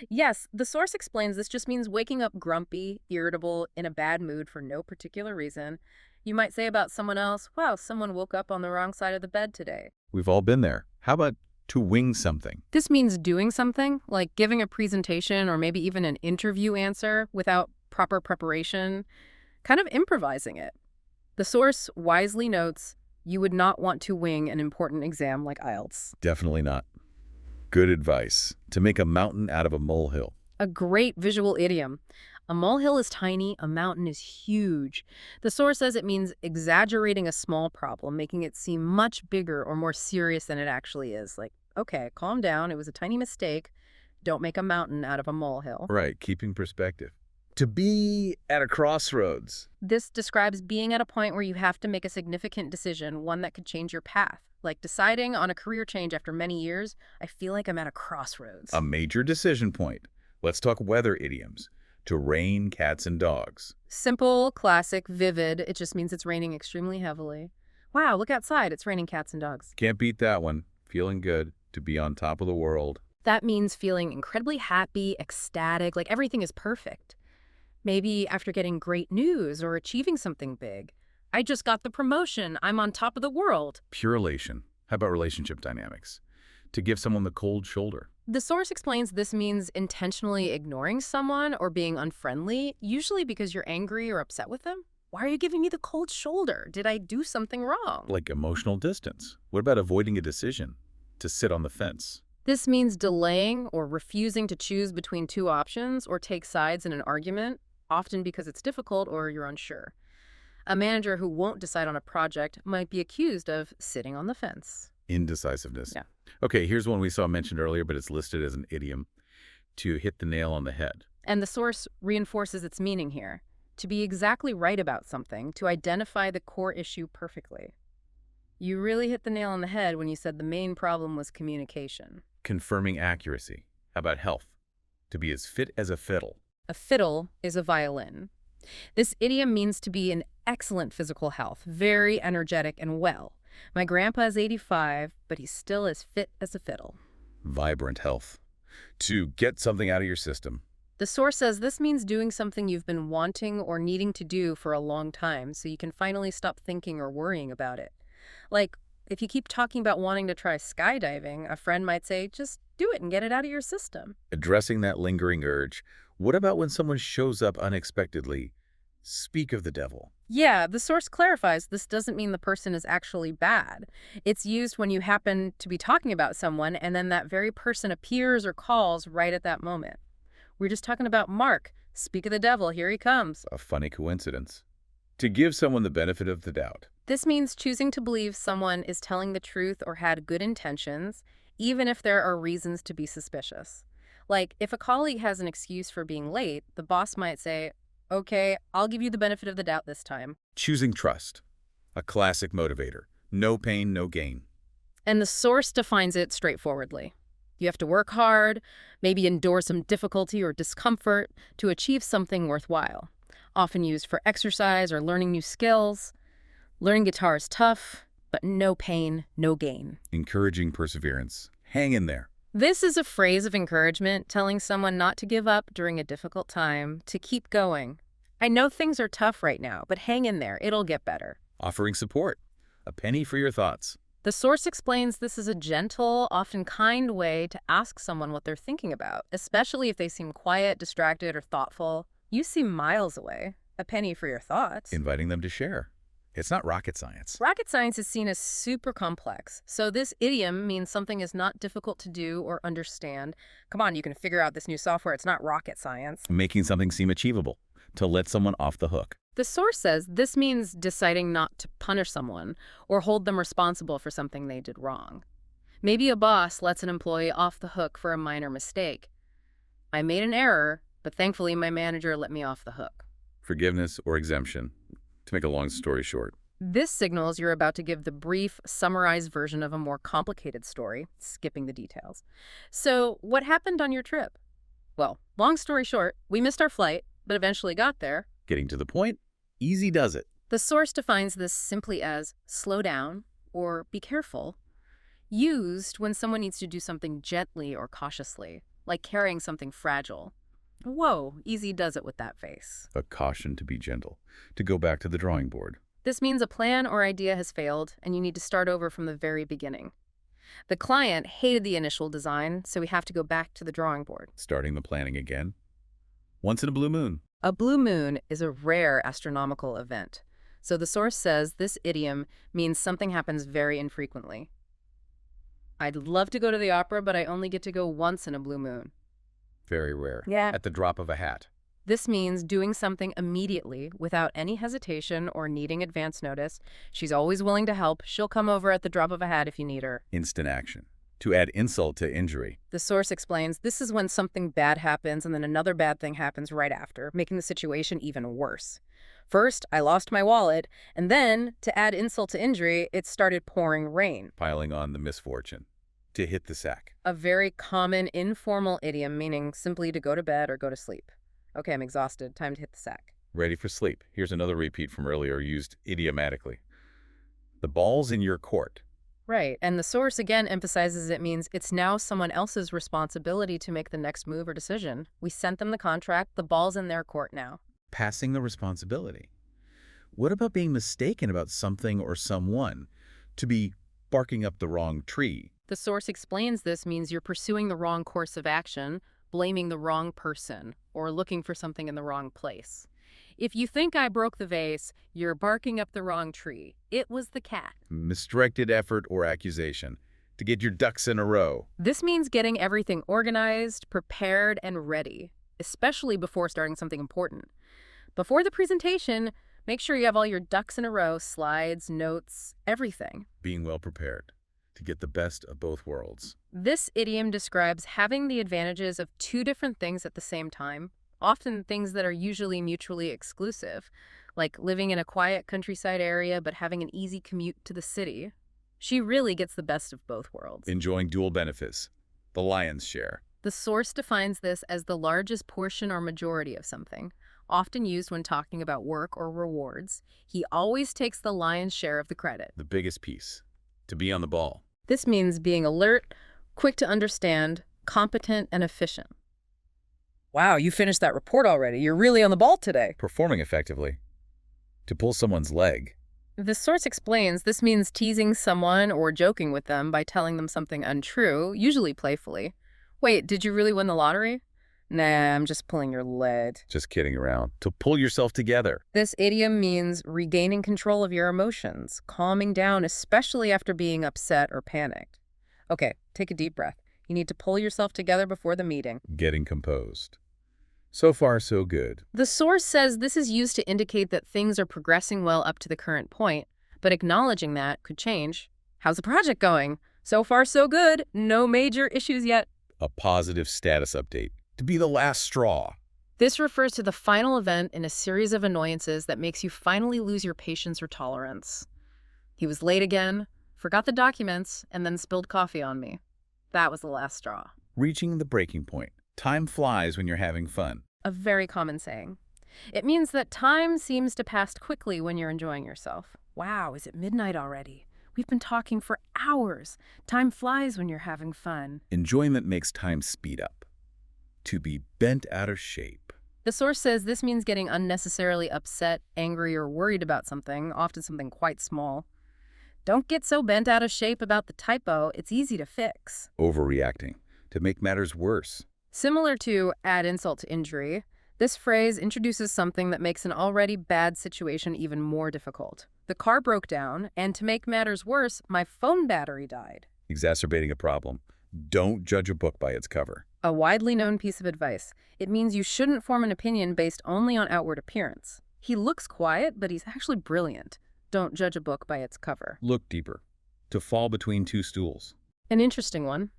Yes, the source explains this just means waking up grumpy, irritable, in a bad mood for no particular reason. You might say about someone else, "Wow, someone woke up on the wrong side of the bed today." We've all been there. How about to wing something? This means doing something, like giving a presentation or maybe even an interview answer without proper preparation, kind of improvising it. The source wisely notes you would not want to wing an important exam like IELTS. Definitely not. Good advice. To make a mountain out of a molehill. A great visual idiom. A molehill is tiny, a mountain is huge. The source says it means exaggerating a small problem, making it seem much bigger or more serious than it actually is. Like, okay, calm down, it was a tiny mistake. Don't make a mountain out of a molehill. Right, keeping perspective. To be at a crossroads. This describes being at a point where you have to make a significant decision, one that could change your path. Like deciding on a career change after many years, I feel like I'm at a crossroads. A major decision point. Let's talk weather idioms. To rain cats and dogs. Simple, classic, vivid. It just means it's raining extremely heavily. Wow, look outside. It's raining cats and dogs. Can't beat that one. Feeling good. To be on top of the world. That means feeling incredibly happy, ecstatic, like everything is perfect. Maybe after getting great news or achieving something big. I just got the promotion. I'm on top of the world. Pure elation. How about relationship dynamics? To give someone the cold shoulder. The source explains this means intentionally ignoring someone or being unfriendly, usually because you're angry or upset with them. Why are you giving me the cold shoulder? Did I do something wrong? Like emotional distance. What about avoiding a decision? To sit on the fence. This means delaying or refusing to choose between two options or take sides in an argument, often because it's difficult or you're unsure. A manager who won't decide on a project might be accused of sitting on the fence. Indecisiveness. Yeah. Okay, here's one we saw mentioned earlier, but it's listed as an idiom: to hit the nail on the head. And the source reinforces its meaning here: to be exactly right about something, to identify the core issue perfectly. You really hit the nail on the head when you said the main problem was communication. Confirming accuracy. How about health? To be as fit as a fiddle. A fiddle is a violin. This idiom means to be in excellent physical health, very energetic and well. My grandpa is 85, but he's still as fit as a fiddle. Vibrant health. To get something out of your system. The source says this means doing something you've been wanting or needing to do for a long time so you can finally stop thinking or worrying about it. Like, if you keep talking about wanting to try skydiving, a friend might say, just do it and get it out of your system. Addressing that lingering urge. What about when someone shows up unexpectedly? Speak of the devil. Yeah, the source clarifies this doesn't mean the person is actually bad. It's used when you happen to be talking about someone and then that very person appears or calls right at that moment. We're just talking about Mark. Speak of the devil, here he comes. A funny coincidence. To give someone the benefit of the doubt. This means choosing to believe someone is telling the truth or had good intentions, even if there are reasons to be suspicious. Like, if a colleague has an excuse for being late, the boss might say, okay, I'll give you the benefit of the doubt this time. Choosing trust. A classic motivator. No pain, no gain. And the source defines it straightforwardly. You have to work hard, maybe endure some difficulty or discomfort to achieve something worthwhile. Often used for exercise or learning new skills. Learning guitar is tough, but no pain, no gain. Encouraging perseverance. Hang in there. This is a phrase of encouragement telling someone not to give up during a difficult time, to keep going. I know things are tough right now, but hang in there. It'll get better. Offering support. A penny for your thoughts. The source explains this is a gentle, often kind way to ask someone what they're thinking about, especially if they seem quiet, distracted, or thoughtful. You seem miles away. A penny for your thoughts. Inviting them to share. It's not rocket science. Rocket science is seen as super complex, so this idiom means something is not difficult to do or understand. Come on, you can figure out this new software. It's not rocket science. Making something seem achievable. To let someone off the hook. The source says this means deciding not to punish someone or hold them responsible for something they did wrong. Maybe a boss lets an employee off the hook for a minor mistake. I made an error, but thankfully my manager let me off the hook. Forgiveness or exemption. To make a long story short. This signals you're about to give the brief, summarized version of a more complicated story, skipping the details. So, what happened on your trip? Well, long story short, we missed our flight, but eventually got there. Getting to the point, easy does it. The source defines this simply as slow down or be careful, used when someone needs to do something gently or cautiously, like carrying something fragile. Whoa, easy does it with that face. A caution to be gentle. To go back to the drawing board. This means a plan or idea has failed and you need to start over from the very beginning. The client hated the initial design, so we have to go back to the drawing board. Starting the planning again. Once in a blue moon. A blue moon is a rare astronomical event, so the source says this idiom means something happens very infrequently. I'd love to go to the opera, but I only get to go once in a blue moon. Very rare. Yeah. At the drop of a hat. This means doing something immediately without any hesitation or needing advance notice. She's always willing to help. She'll come over at the drop of a hat if you need her. Instant action. To add insult to injury. The source explains this is when something bad happens and then another bad thing happens right after, making the situation even worse. First, I lost my wallet, and then, to add insult to injury, it started pouring rain. Piling on the misfortune. To hit the sack. A very common informal idiom meaning simply to go to bed or go to sleep. Okay, I'm exhausted. Time to hit the sack. Ready for sleep. Here's another repeat from earlier used idiomatically. The ball's in your court. Right, and the source again emphasizes it means it's now someone else's responsibility to make the next move or decision. We sent them the contract, the ball's in their court now. Passing the responsibility. What about being mistaken about something or someone? To be barking up the wrong tree. The source explains this means you're pursuing the wrong course of action, blaming the wrong person, or looking for something in the wrong place. If you think I broke the vase, you're barking up the wrong tree. It was the cat. Misdirected effort or accusation. to get your ducks in a row. This means getting everything organized, prepared, and ready, especially before starting something important. Before the presentation, make sure you have all your ducks in a row, slides, notes, everything. Being well prepared to get the best of both worlds. This idiom describes having the advantages of two different things at the same time, often things that are usually mutually exclusive, like living in a quiet countryside area but having an easy commute to the city. She really gets the best of both worlds. Enjoying dual benefits, the lion's share. The source defines this as the largest portion or majority of something, often used when talking about work or rewards. He always takes the lion's share of the credit. The biggest piece, to be on the ball. This means being alert, quick to understand, competent, and efficient. Wow, you finished that report already. You're really on the ball today. Performing effectively. To pull someone's leg. The source explains this means teasing someone or joking with them by telling them something untrue, usually playfully. Wait, did you really win the lottery? Nah, I'm just pulling your leg. Just kidding around. To pull yourself together. This idiom means regaining control of your emotions, calming down, especially after being upset or panicked. Okay, take a deep breath. You need to pull yourself together before the meeting. Getting composed. So far, so good. The source says this is used to indicate that things are progressing well up to the current point, but acknowledging that could change. How's the project going? So far, so good. No major issues yet. A positive status update. To be the last straw. This refers to the final event in a series of annoyances that makes you finally lose your patience or tolerance. He was late again, forgot the documents, and then spilled coffee on me. That was the last straw. Reaching the breaking point. Time flies when you're having fun. A very common saying. It means that time seems to pass quickly when you're enjoying yourself. Wow, is it midnight already? We've been talking for hours. Time flies when you're having fun. Enjoyment makes time speed up. To be bent out of shape. The source says this means getting unnecessarily upset, angry, or worried about something, often something quite small. Don't get so bent out of shape about the typo. It's easy to fix. Overreacting. To make matters worse. Similar to add insult to injury, this phrase introduces something that makes an already bad situation even more difficult. The car broke down, and to make matters worse, my phone battery died. Exacerbating a problem. Don't judge a book by its cover. A widely known piece of advice. It means you shouldn't form an opinion based only on outward appearance. He looks quiet, but he's actually brilliant. Don't judge a book by its cover. Look deeper. To fall between two stools. An interesting one.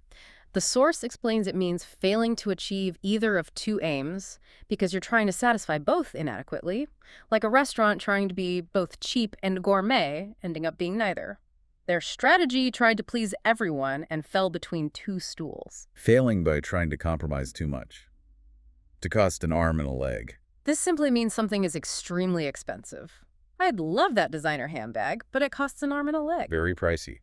The source explains it means failing to achieve either of two aims because you're trying to satisfy both inadequately, like a restaurant trying to be both cheap and gourmet, ending up being neither. Their strategy tried to please everyone and fell between two stools. Failing by trying to compromise too much. To cost an arm and a leg. This simply means something is extremely expensive. I'd love that designer handbag, but it costs an arm and a leg. Very pricey.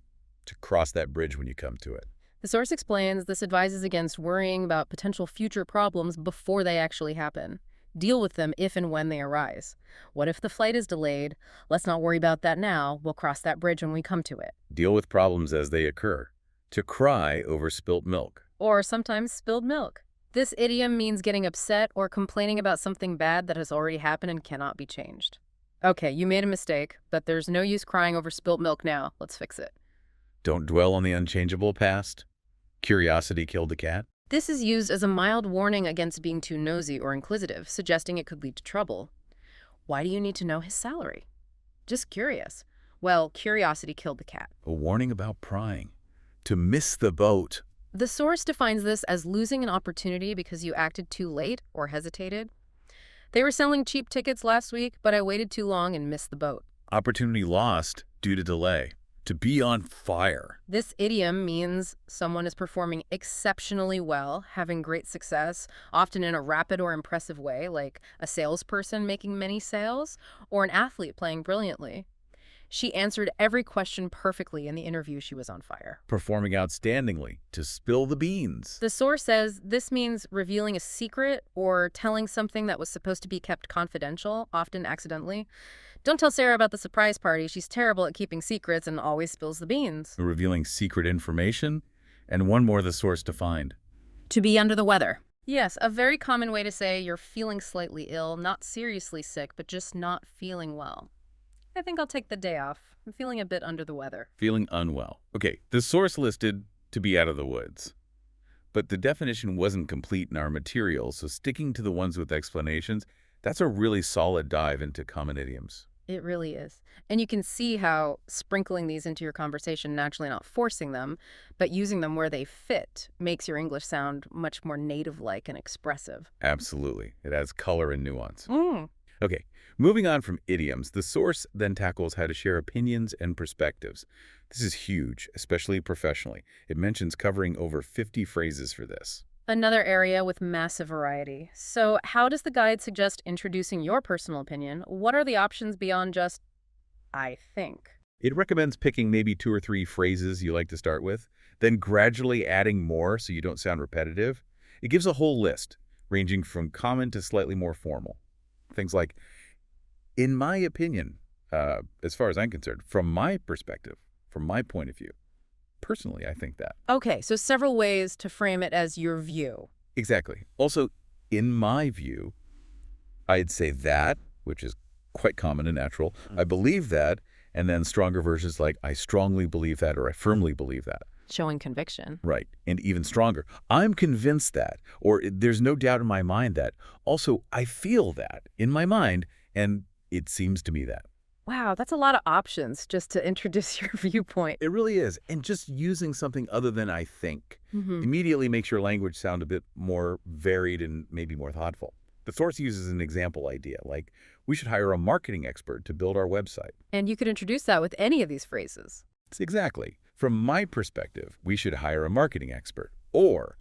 To cross that bridge when you come to it. The source explains this advises against worrying about potential future problems before they actually happen. Deal with them if and when they arise. What if the flight is delayed? Let's not worry about that now. We'll cross that bridge when we come to it. Deal with problems as they occur. To cry over spilt milk. Or sometimes spilled milk. This idiom means getting upset or complaining about something bad that has already happened and cannot be changed. Okay, you made a mistake, but there's no use crying over spilt milk now. Let's fix it. Don't dwell on the unchangeable past. Curiosity killed the cat. This is used as a mild warning against being too nosy or inquisitive, suggesting it could lead to trouble. Why do you need to know his salary? Just curious. Well, curiosity killed the cat. A warning about prying. To miss the boat. The source defines this as losing an opportunity because you acted too late or hesitated. They were selling cheap tickets last week, but I waited too long and missed the boat. Opportunity lost due to delay. To be on fire. This idiom means someone is performing exceptionally well, having great success, often in a rapid or impressive way, like a salesperson making many sales, or an athlete playing brilliantly. She answered every question perfectly in the interview. She was on fire. Performing outstandingly. To spill the beans. The source says this means revealing a secret or telling something that was supposed to be kept confidential, often accidentally. Don't tell Sarah about the surprise party. She's terrible at keeping secrets and always spills the beans. Revealing secret information. And one more the source defined. To be under the weather. Yes, a very common way to say you're feeling slightly ill, not seriously sick, but just not feeling well. I think I'll take the day off. I'm feeling a bit under the weather. Feeling unwell. Okay, the source listed to be out of the woods. But the definition wasn't complete in our material, so sticking to the ones with explanations, that's a really solid dive into common idioms. It really is. And you can see how sprinkling these into your conversation, naturally not forcing them, but using them where they fit, makes your English sound much more native-like and expressive. Absolutely. It adds color and nuance. Mm. Okay, moving on from idioms, the source then tackles how to share opinions and perspectives. This is huge, especially professionally. It mentions covering over 50 phrases for this. Another area with massive variety. So how does the guide suggest introducing your personal opinion? What are the options beyond just, I think? It recommends picking maybe 2 or 3 phrases you like to start with, then gradually adding more so you don't sound repetitive. It gives a whole list, ranging from common to slightly more formal. Things like, in my opinion, as far as I'm concerned, from my perspective, from my point of view. Personally, I think that. Okay, so several ways to frame it as your view. Exactly. Also, in my view, I'd say that, which is quite common and natural. I believe that, and then stronger versions like I strongly believe that or I firmly believe that. Showing conviction. Right. And even stronger. I'm convinced that, or there's no doubt in my mind that. Also, I feel that in my mind, and it seems to me that. Wow, that's a lot of options just to introduce your viewpoint. It really is. And just using something other than I think immediately makes your language sound a bit more varied and maybe more thoughtful. The source uses an example idea, like, we should hire a marketing expert to build our website. And you could introduce that with any of these phrases. Exactly. From my perspective, we should hire a marketing expert. Or,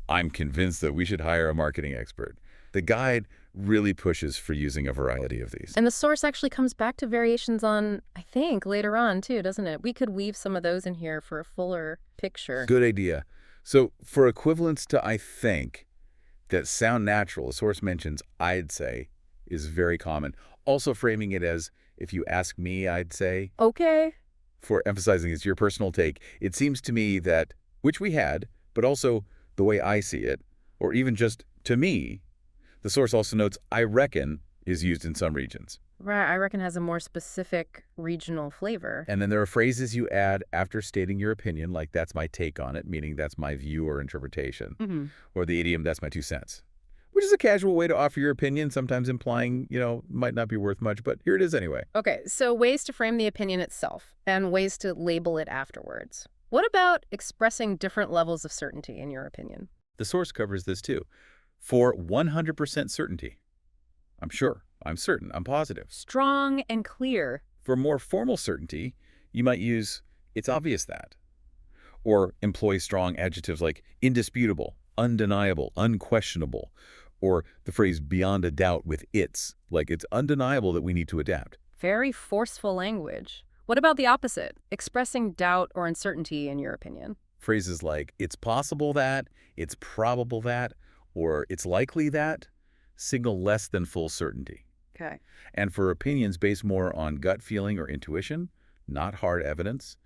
I'm convinced that we should hire a marketing expert. The guide really pushes for using a variety of these. And the source actually comes back to variations on, I think, later on too, doesn't it? We could weave some of those in here for a fuller picture. Good idea. So for equivalents to I think that sound natural, the source mentions I'd say is very common. Also framing it as if you ask me, I'd say. Okay. For emphasizing it's your personal take, it seems to me that, which we had, but also the way I see it, or even just to me. The source also notes, I reckon, is used in some regions. Right, I reckon has a more specific regional flavor. And then there are phrases you add after stating your opinion, like that's my take on it, meaning that's my view or interpretation. Or the idiom, that's my 2 cents. Which is a casual way to offer your opinion, sometimes implying, might not be worth much, but here it is anyway. Okay, so ways to frame the opinion itself and ways to label it afterwards. What about expressing different levels of certainty in your opinion? The source covers this too. For 100% certainty, I'm sure, I'm certain, I'm positive. Strong and clear. For more formal certainty, you might use it's obvious that, or employ strong adjectives like indisputable, undeniable, unquestionable, or the phrase beyond a doubt with it's, like it's undeniable that we need to adapt. Very forceful language. What about the opposite? Expressing doubt or uncertainty in your opinion. Phrases like it's possible that, it's probable that, or it's likely that signal less than full certainty. Okay. And for opinions based more on gut feeling or intuition, not hard evidence,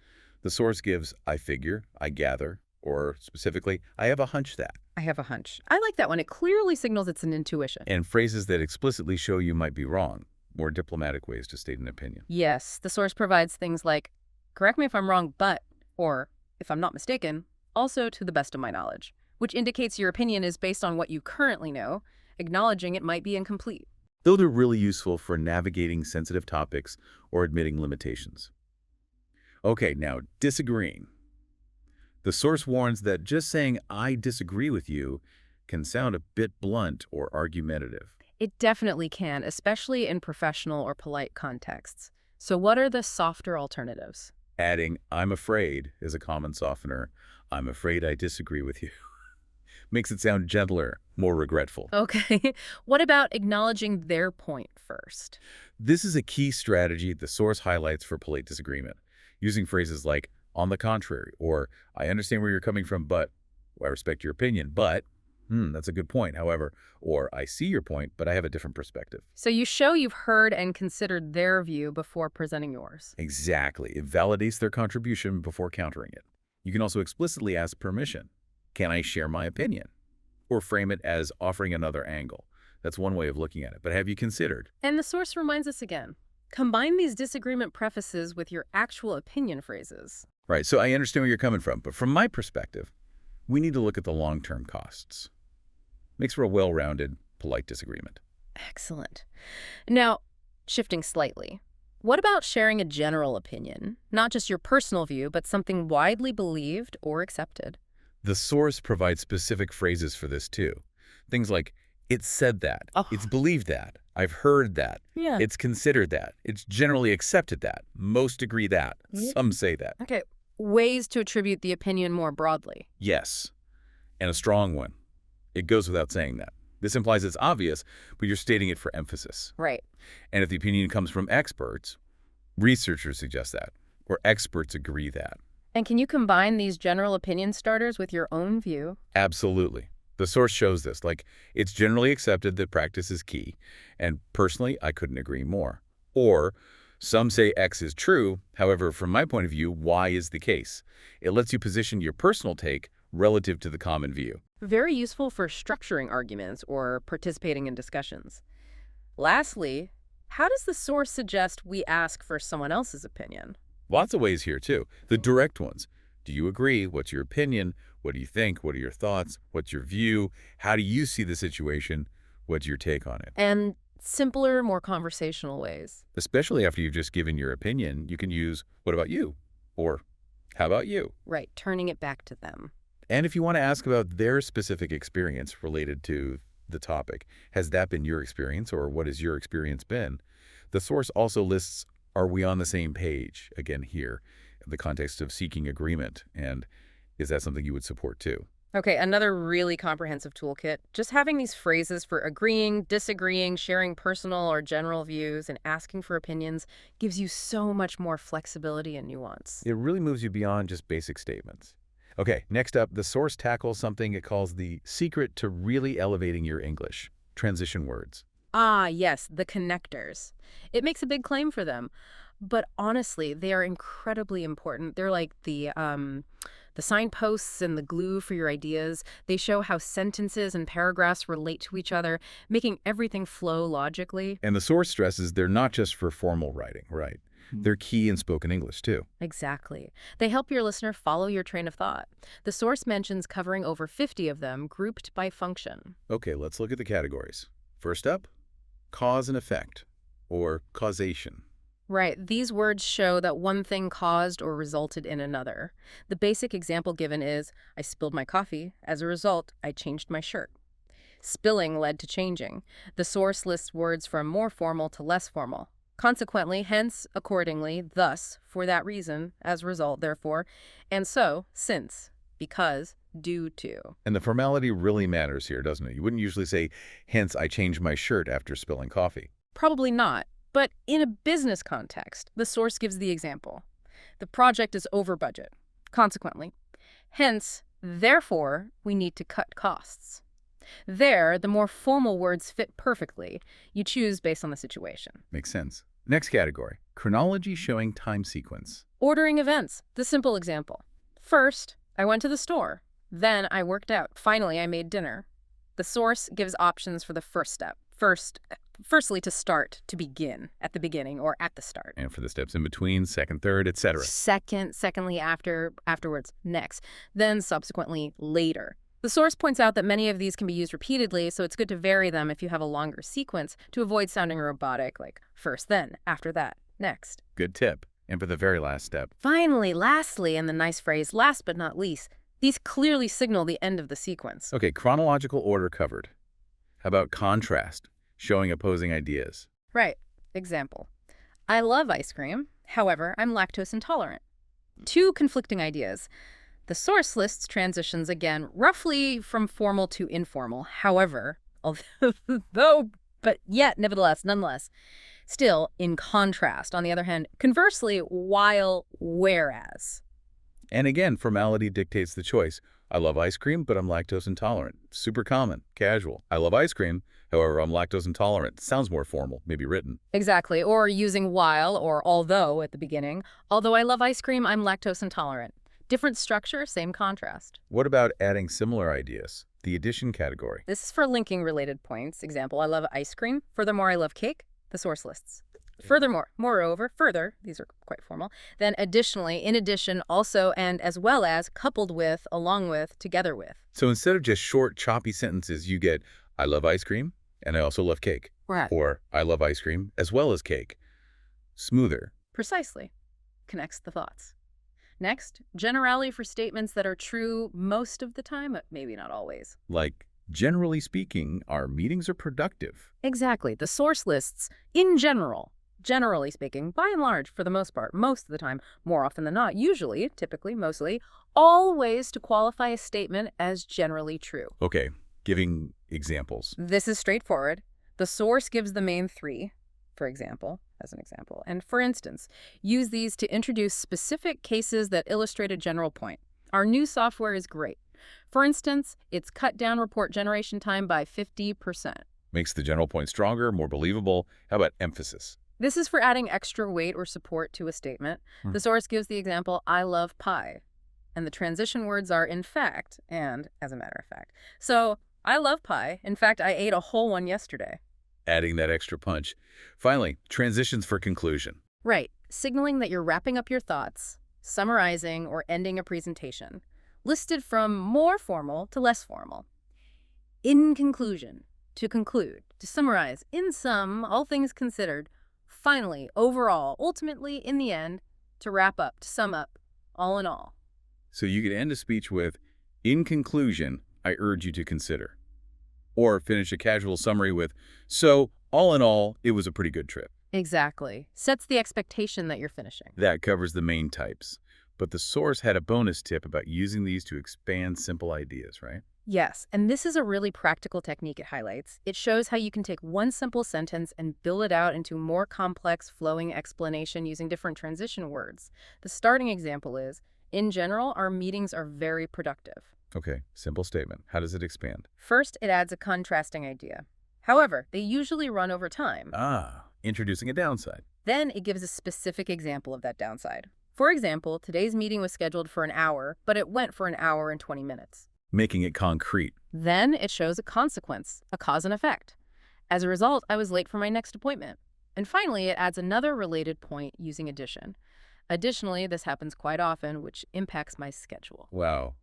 the source gives I figure, I gather, or specifically, I have a hunch that. I have a hunch. I like that one. It clearly signals it's an intuition. And phrases that explicitly show you might be wrong, more diplomatic ways to state an opinion. Yes, the source provides things like, correct me if I'm wrong, but, or, if I'm not mistaken, also to the best of my knowledge, which indicates your opinion is based on what you currently know, acknowledging it might be incomplete. Those are really useful for navigating sensitive topics or admitting limitations. Okay, now disagreeing. The source warns that just saying I disagree with you can sound a bit blunt or argumentative. It definitely can, especially in professional or polite contexts. So what are the softer alternatives? Adding I'm afraid is a common softener. I'm afraid I disagree with you. Makes it sound gentler, more regretful. Okay. What about acknowledging their point first? This is a key strategy the source highlights for polite disagreement, using phrases like, on the contrary, or I understand where you're coming from, but I respect your opinion, but that's a good point, however, or I see your point, but I have a different perspective. So you show you've heard and considered their view before presenting yours. Exactly. It validates their contribution before countering it. You can also explicitly ask permission. Can I share my opinion? Or frame it as offering another angle. That's one way of looking at it. But have you considered? And the source reminds us again. Combine these disagreement prefaces with your actual opinion phrases. Right, so I understand where you're coming from, but from my perspective, we need to look at the long-term costs. Makes for a well-rounded, polite disagreement. Excellent. Now, shifting slightly, what about sharing a general opinion? Not just your personal view, but something widely believed or accepted. The source provides specific phrases for this too. Things like, it's said that, Oh. it's believed that, I've heard that, Yeah. it's considered that, it's generally accepted that, most agree that, Mm. some say that. Okay, ways to attribute the opinion more broadly. Yes, and a strong one. It goes without saying that. This implies it's obvious, but you're stating it for emphasis. Right. And if the opinion comes from experts, researchers suggest that, or experts agree that. And can you combine these general opinion starters with your own view? Absolutely. The source shows this, like, it's generally accepted that practice is key, and personally, I couldn't agree more. Or, some say X is true, however, from my point of view, Y is the case. It lets you position your personal take relative to the common view. Very useful for structuring arguments or participating in discussions. Lastly, how does the source suggest we ask for someone else's opinion? Lots of ways here, too. The direct ones. Do you agree? What's your opinion? What do you think? What are your thoughts? What's your view? How do you see the situation? What's your take on it? And simpler, more conversational ways. Especially after you've just given your opinion, you can use, what about you? Or, how about you? Right, turning it back to them. And if you want to ask about their specific experience related to the topic, has that been your experience or what has your experience been? The source also lists, are we on the same page? Again, here, in the context of seeking agreement. And is that something you would support too? Okay, another really comprehensive toolkit. Just having these phrases for agreeing, disagreeing, sharing personal or general views, and asking for opinions gives you so much more flexibility and nuance. It really moves you beyond just basic statements. Okay, next up, the source tackles something it calls the secret to really elevating your English, transition words. Ah, yes, the connectors. It makes a big claim for them. But honestly, they are incredibly important. They're like the signposts and the glue for your ideas. They show how sentences and paragraphs relate to each other, making everything flow logically. And the source stresses they're not just for formal writing, right? They're key in spoken English too. Exactly. They help your listener follow your train of thought. The source mentions covering over 50 of them, grouped by function. Okay, let's look at the categories. First up, cause and effect, or causation. Right. These words show that one thing caused or resulted in another. The basic example given is, I spilled my coffee. As a result, I changed my shirt. Spilling led to changing. The source lists words from more formal to less formal. Consequently, hence, accordingly, thus, for that reason, as a result, therefore, and so, since, because, due to. And the formality really matters here, doesn't it? You wouldn't usually say, hence I changed my shirt after spilling coffee. Probably not. But in a business context, the source gives the example. The project is over budget. Consequently, hence, therefore, we need to cut costs. There, the more formal words fit perfectly. You choose based on the situation. Makes sense. Next category, chronology showing time sequence. Ordering events, the simple example. First, I went to the store. Then I worked out. Finally, I made dinner. The source gives options for the first step. Firstly, to start, to begin, at the beginning or at the start. And for the steps in between, second, third, etc. Secondly, afterwards, next. Then subsequently, later. The source points out that many of these can be used repeatedly, so it's good to vary them if you have a longer sequence to avoid sounding robotic, like first, then, after that, next. Good tip. And for the very last step. Finally, lastly, and the nice phrase, last but not least, these clearly signal the end of the sequence. Okay, chronological order covered. How about contrast, showing opposing ideas? Right. Example. I love ice cream. However, I'm lactose intolerant. Two conflicting ideas. The source lists transitions again, roughly from formal to informal. However, nonetheless, still in contrast. On the other hand, conversely, while, whereas. And again, formality dictates the choice. I love ice cream, but I'm lactose intolerant. Super common, casual. I love ice cream, however, I'm lactose intolerant. Sounds more formal, maybe written. Exactly. Or using while or although at the beginning. Although I love ice cream, I'm lactose intolerant. Different structure, same contrast. What about adding similar ideas? The addition category. This is for linking related points. Example, I love ice cream. Furthermore, I love cake. The source lists. Furthermore, moreover, further, these are quite formal, then additionally, in addition, also, and as well as, coupled with, along with, together with. So instead of just short, choppy sentences, you get, I love ice cream, and I also love cake. Right. Or, I love ice cream as well as cake. Smoother. Precisely. Connects the thoughts. Next, generality for statements that are true most of the time, but maybe not always. Like, generally speaking, our meetings are productive. Exactly. The source lists, in general, generally speaking, by and large, for the most part, most of the time, more often than not, usually, typically, mostly, all ways to qualify a statement as generally true. Okay, giving examples. This is straightforward. The source gives the main three, for example, as an example. And for instance, use these to introduce specific cases that illustrate a general point. Our new software is great. For instance, it's cut down report generation time by 50%. Makes the general point stronger, more believable. How about emphasis? This is for adding extra weight or support to a statement. The source gives the example, I love pie. And the transition words are in fact and as a matter of fact. So, I love pie. In fact, I ate a whole one yesterday. Adding that extra punch. Finally, transitions for conclusion. Right. Signaling that you're wrapping up your thoughts, summarizing, or ending a presentation. Listed from more formal to less formal. In conclusion, to conclude, to summarize, in sum, all things considered. Finally, overall, ultimately, in the end, to wrap up, to sum up, all in all. So you could end a speech with, in conclusion, I urge you to consider. Or finish a casual summary with, so, all in all, it was a pretty good trip. Exactly. Sets the expectation that you're finishing. That covers the main types. But the source had a bonus tip about using these to expand simple ideas, right? Yes, and this is a really practical technique it highlights. It shows how you can take one simple sentence and build it out into more complex, flowing explanation using different transition words. The starting example is, in general, our meetings are very productive. Okay, simple statement. How does it expand? First, it adds a contrasting idea. However, they usually run over time. Introducing a downside. Then it gives a specific example of that downside. For example, today's meeting was scheduled for an hour, but it went for an hour and 20 minutes. Making it concrete. Then it shows a consequence, a cause and effect. As a result, I was late for my next appointment. And finally, it adds another related point using addition. Additionally, this happens quite often, which impacts my schedule. Wow.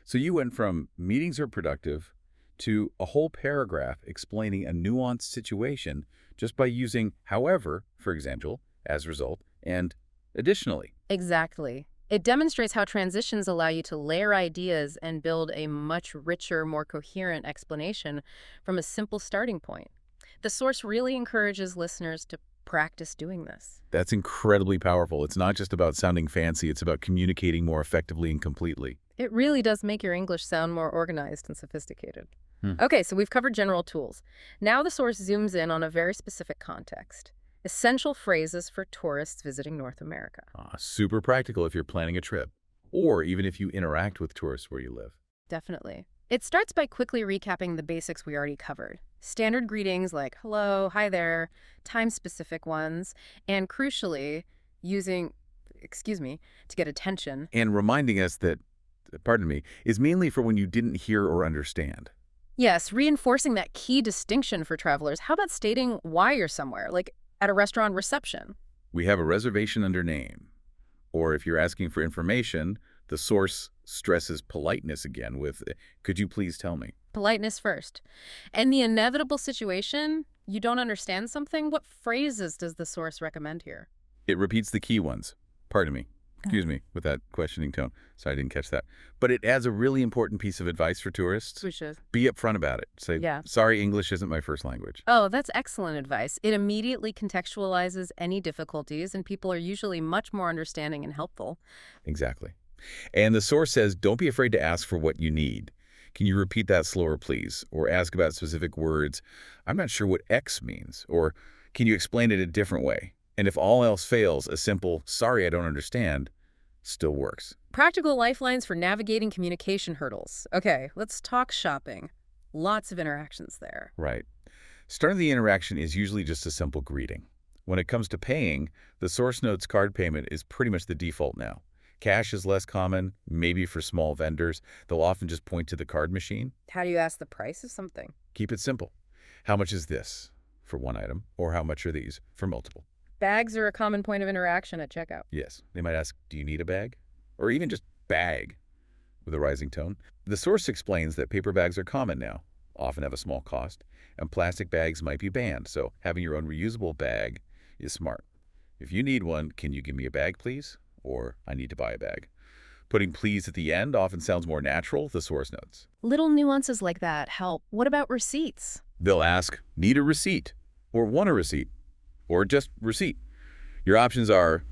So you went from meetings are productive to a whole paragraph explaining a nuanced situation just by using however, for example, as a result, and additionally. Exactly. It demonstrates how transitions allow you to layer ideas and build a much richer, more coherent explanation from a simple starting point. The source really encourages listeners to practice doing this. That's incredibly powerful. It's not just about sounding fancy, it's about communicating more effectively and completely. It really does make your English sound more organized and sophisticated. Okay, so we've covered general tools. Now the source zooms in on a very specific context. Essential phrases for tourists visiting North America. Super practical if you're planning a trip, or even if you interact with tourists where you live. Definitely. It starts by quickly recapping the basics we already covered. Standard greetings like hello, hi there, time-specific ones, and crucially, using, to get attention. And reminding us that, is mainly for when you didn't hear or understand. Yes, reinforcing that key distinction for travelers. How about stating why you're somewhere, like at a restaurant reception? We have a reservation under name. Or if you're asking for information, the source stresses politeness again with, could you please tell me? Politeness first. And the inevitable situation, you don't understand something, what phrases does the source recommend here? It repeats the key ones. Pardon me. Excuse me, with that questioning tone. Sorry, I didn't catch that. But it adds a really important piece of advice for tourists. Which is? Be upfront about it. Say, sorry, English isn't my first language. Oh, that's excellent advice. It immediately contextualizes any difficulties, and people are usually much more understanding and helpful. Exactly. And the source says, don't be afraid to ask for what you need. Can you repeat that slower, please? Or ask about specific words. I'm not sure what X means. Or can you explain it a different way? And if all else fails, a simple, sorry, I don't understand, still works. Practical lifelines for navigating communication hurdles. Okay, let's talk shopping. Lots of interactions there. Right. Starting the interaction is usually just a simple greeting. When it comes to paying, the source notes card payment is pretty much the default now. Cash is less common, maybe for small vendors. They'll often just point to the card machine. How do you ask the price of something? Keep it simple. How much is this for one item, or how much are these for multiple? Bags are a common point of interaction at checkout. Yes, they might ask, do you need a bag? Or even just bag, with a rising tone. The source explains that paper bags are common now, often have a small cost, and plastic bags might be banned, so having your own reusable bag is smart. If you need one, can you give me a bag, please? Or I need to buy a bag. Putting please at the end often sounds more natural, the source notes. Little nuances like that help. What about receipts? They'll ask, need a receipt? Or want a receipt? Or just receipt? Your options are,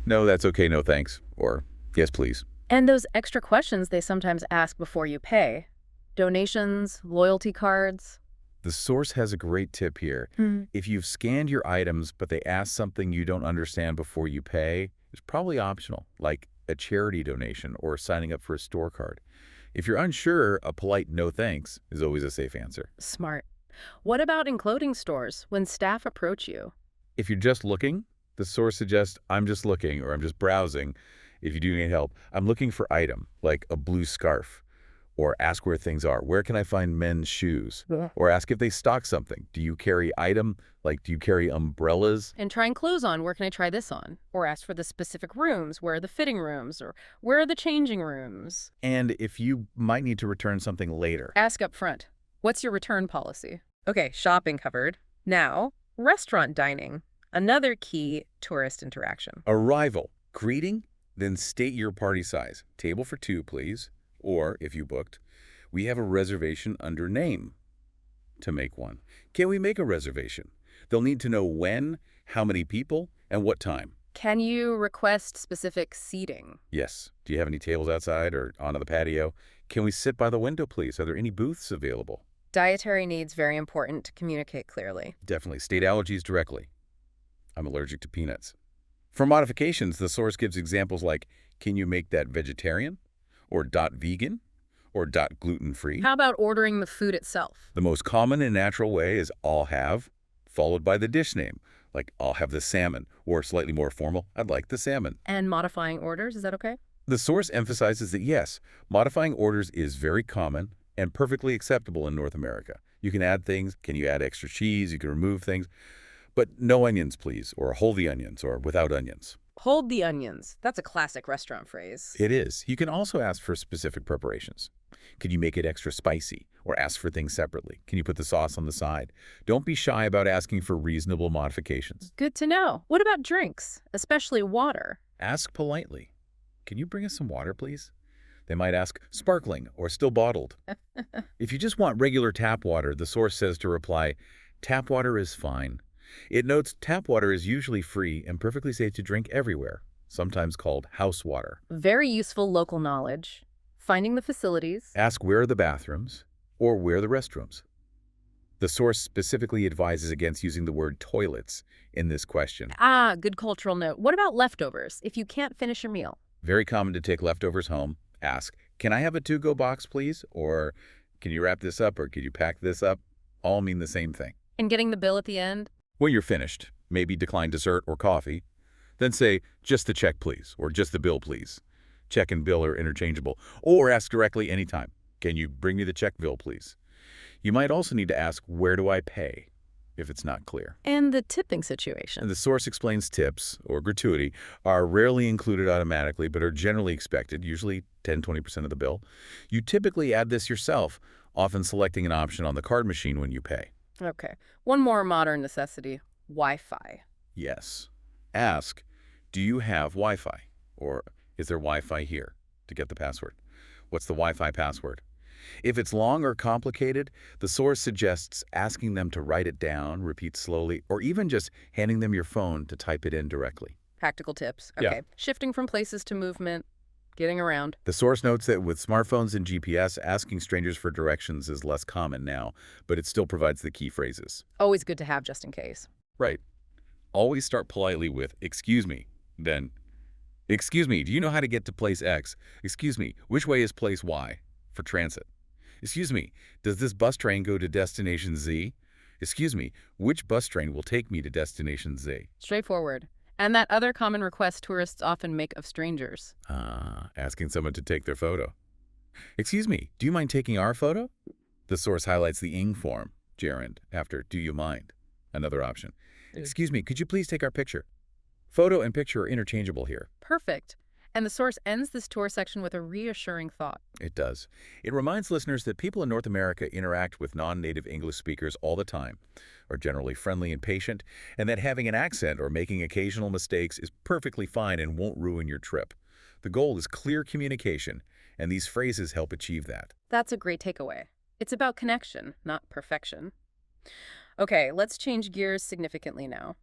no, that's okay, no thanks, or yes, please. And those extra questions they sometimes ask before you pay. Donations, loyalty cards. The source has a great tip here. If you've scanned your items but they ask something you don't understand before you pay, it's probably optional, like a charity donation or signing up for a store card. If you're unsure, a polite no thanks is always a safe answer. Smart. What about in clothing stores when staff approach you? If you're just looking, the source suggests, I'm just looking or I'm just browsing. If you do need help, I'm looking for item, like a blue scarf. Or ask where things are. Where can I find men's shoes? Yeah. Or ask if they stock something. Do you carry item? Like, do you carry umbrellas? And trying clothes on, where can I try this on? Or ask for the specific rooms, where are the fitting rooms? Or where are the changing rooms? And if you might need to return something later. Ask up front. What's your return policy? Okay, shopping covered. Now, restaurant dining. Another key tourist interaction. Arrival. Greeting, then state your party size. Table for 2, please. Or, if you booked, we have a reservation under name to make one. Can we make a reservation? They'll need to know when, how many people, and what time. Can you request specific seating? Yes. Do you have any tables outside or onto the patio? Can we sit by the window, please? Are there any booths available? Dietary needs very important to communicate clearly. Definitely. State allergies directly. I'm allergic to peanuts. For modifications, the source gives examples like, can you make that vegetarian? Or .vegan? Or .gluten-free? How about ordering the food itself? The most common and natural way is I'll have, followed by the dish name, like I'll have the salmon, or slightly more formal, I'd like the salmon. And modifying orders, is that okay? The source emphasizes that yes, modifying orders is very common and perfectly acceptable in North America. You can add things, can you add extra cheese, you can remove things, but no onions please, or hold the onions, or without onions. Hold the onions. That's a classic restaurant phrase. It is. You can also ask for specific preparations. Could you make it extra spicy? Or ask for things separately? Can you put the sauce on the side? Don't be shy about asking for reasonable modifications. Good to know. What about drinks, especially water? Ask politely. Can you bring us some water, please? They might ask sparkling or still bottled. If you just want regular tap water, the source says to reply, tap water is fine. It notes tap water is usually free and perfectly safe to drink everywhere, sometimes called house water. Very useful local knowledge. Finding the facilities. Ask where are the bathrooms or where are the restrooms. The source specifically advises against using the word toilets in this question. Ah, good cultural note. What about leftovers if you can't finish your meal? Very common to take leftovers home. Ask, can I have a to-go box, please? Or can you wrap this up or could you pack this up? All mean the same thing. And getting the bill at the end? When you're finished, maybe decline dessert or coffee. Then say, just the check, please, or just the bill, please. Check and bill are interchangeable. Or ask directly anytime, can you bring me the check bill, please? You might also need to ask, where do I pay, if it's not clear. And the tipping situation. The source explains tips, or gratuity, are rarely included automatically, but are generally expected, usually 10–20% of the bill. You typically add this yourself, often selecting an option on the card machine when you pay. Okay. One more modern necessity, Wi-Fi. Yes. Ask, do you have Wi-Fi? Or is there Wi-Fi here? To get the password. What's the Wi-Fi password? If it's long or complicated, the source suggests asking them to write it down, repeat slowly, or even just handing them your phone to type it in directly. Practical tips. Yeah. Okay. Shifting from places to movement, getting around. The source notes that with smartphones and GPS, asking strangers for directions is less common now, but it still provides the key phrases. Always good to have just in case. Right. Always start politely with, excuse me, then, excuse me, do you know how to get to place X? Excuse me, which way is place Y for transit? Excuse me, does this bus train go to destination Z? Excuse me, which bus train will take me to destination Z? Straightforward. And that other common request tourists often make of strangers. Asking someone to take their photo. Excuse me, do you mind taking our photo? The source highlights the ing form, gerund, after do you mind? Another option. Excuse me, could you please take our picture? Photo and picture are interchangeable here. Perfect. And the source ends this tour section with a reassuring thought. It does. It reminds listeners that people in North America interact with non-native English speakers all the time, are generally friendly and patient, and that having an accent or making occasional mistakes is perfectly fine and won't ruin your trip. The goal is clear communication, and these phrases help achieve that. That's a great takeaway. It's about connection, not perfection. Okay, let's change gears significantly now.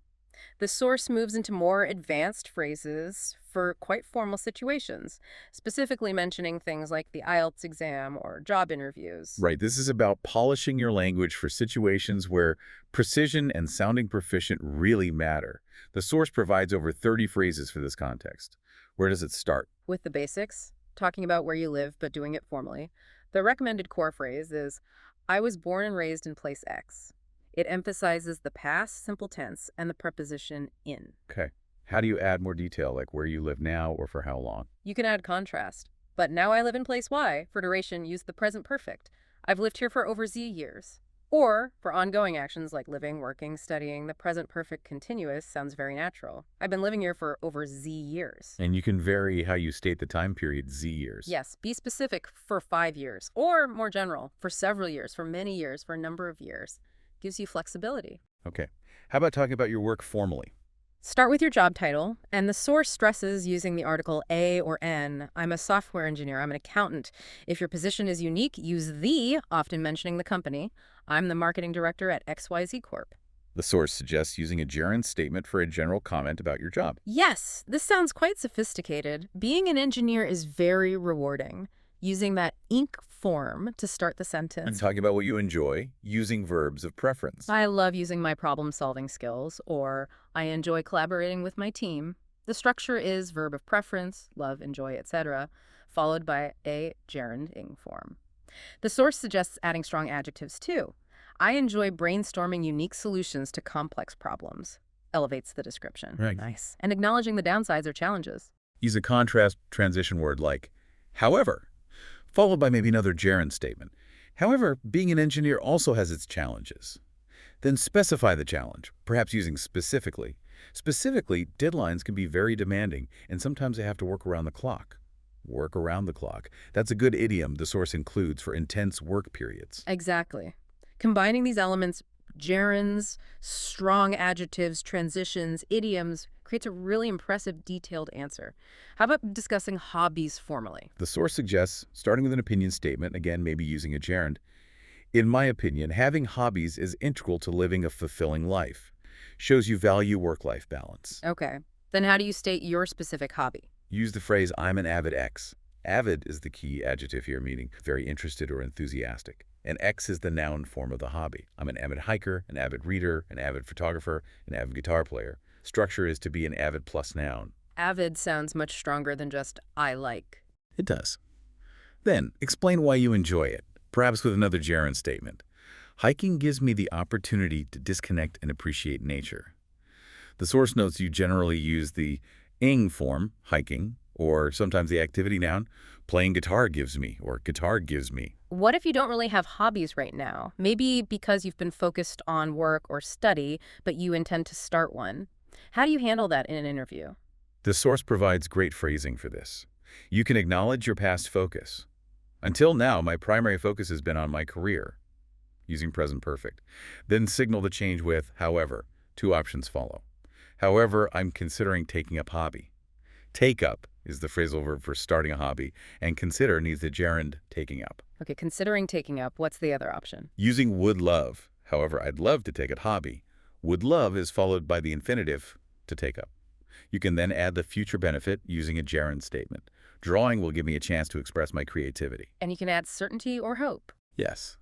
The source moves into more advanced phrases for quite formal situations, specifically mentioning things like the IELTS exam or job interviews. Right, this is about polishing your language for situations where precision and sounding proficient really matter. The source provides over 30 phrases for this context. Where does it start? With the basics, talking about where you live but doing it formally, the recommended core phrase is, I was born and raised in place X. It emphasizes the past simple tense and the preposition in. Okay. How do you add more detail, like where you live now or for how long? You can add contrast. But now I live in place Y. For duration, use the present perfect. I've lived here for over Z years. Or, for ongoing actions like living, working, studying, the present perfect continuous sounds very natural. I've been living here for over Z years. And you can vary how you state the time period, Z years. Yes, be specific for 5 years. Or, more general, for several years, for many years, for a number of years. Gives you flexibility. Okay. How about talking about your work formally? Start with your job title, and the source stresses using the article A or N. I'm a software engineer. I'm an accountant. If your position is unique, use the, often mentioning the company. I'm the marketing director at XYZ Corp. The source suggests using a gerund statement for a general comment about your job. Yes, this sounds quite sophisticated. Being an engineer is very rewarding. Using that ink form to start the sentence. And talking about what you enjoy, using verbs of preference. I love using my problem-solving skills, or I enjoy collaborating with my team. The structure is verb of preference, love, enjoy, etc., followed by a gerund ing form. The source suggests adding strong adjectives too. I enjoy brainstorming unique solutions to complex problems. Elevates the description. Right. Nice. And acknowledging the downsides or challenges. Use a contrast transition word like, however, followed by maybe another gerund statement. However, being an engineer also has its challenges. Then specify the challenge, perhaps using specifically. Specifically, deadlines can be very demanding, and sometimes they have to work around the clock. Work around the clock. That's a good idiom the source includes for intense work periods. Exactly. Combining these elements, gerunds, strong adjectives, transitions, idioms, creates a really impressive, detailed answer. How about discussing hobbies formally? The source suggests, starting with an opinion statement, again maybe using a gerund, in my opinion, having hobbies is integral to living a fulfilling life. Shows you value work-life balance. Okay. Then how do you state your specific hobby? Use the phrase, I'm an avid X. Avid is the key adjective here, meaning very interested or enthusiastic. And X is the noun form of the hobby. I'm an avid hiker, an avid reader, an avid photographer, an avid guitar player. Structure is to be an avid plus noun. Avid sounds much stronger than just I like. It does. Then, explain why you enjoy it, perhaps with another gerund statement. Hiking gives me the opportunity to disconnect and appreciate nature. The source notes you generally use the ing form, hiking, or sometimes the activity noun, playing guitar gives me, or guitar gives me. What if you don't really have hobbies right now? Maybe because you've been focused on work or study, but you intend to start one. How do you handle that in an interview? The source provides great phrasing for this. You can acknowledge your past focus. Until now, my primary focus has been on my career, using present perfect. Then signal the change with, however. 2 options follow. However, I'm considering taking up hobby. Take up is the phrasal verb for starting a hobby, and consider needs the gerund taking up. Okay, considering taking up, what's the other option? Using would love. However, I'd love to take up hobby. Would love is followed by the infinitive to take up. You can then add the future benefit using a gerund statement. Drawing will give me a chance to express my creativity. And you can add certainty or hope. Yes.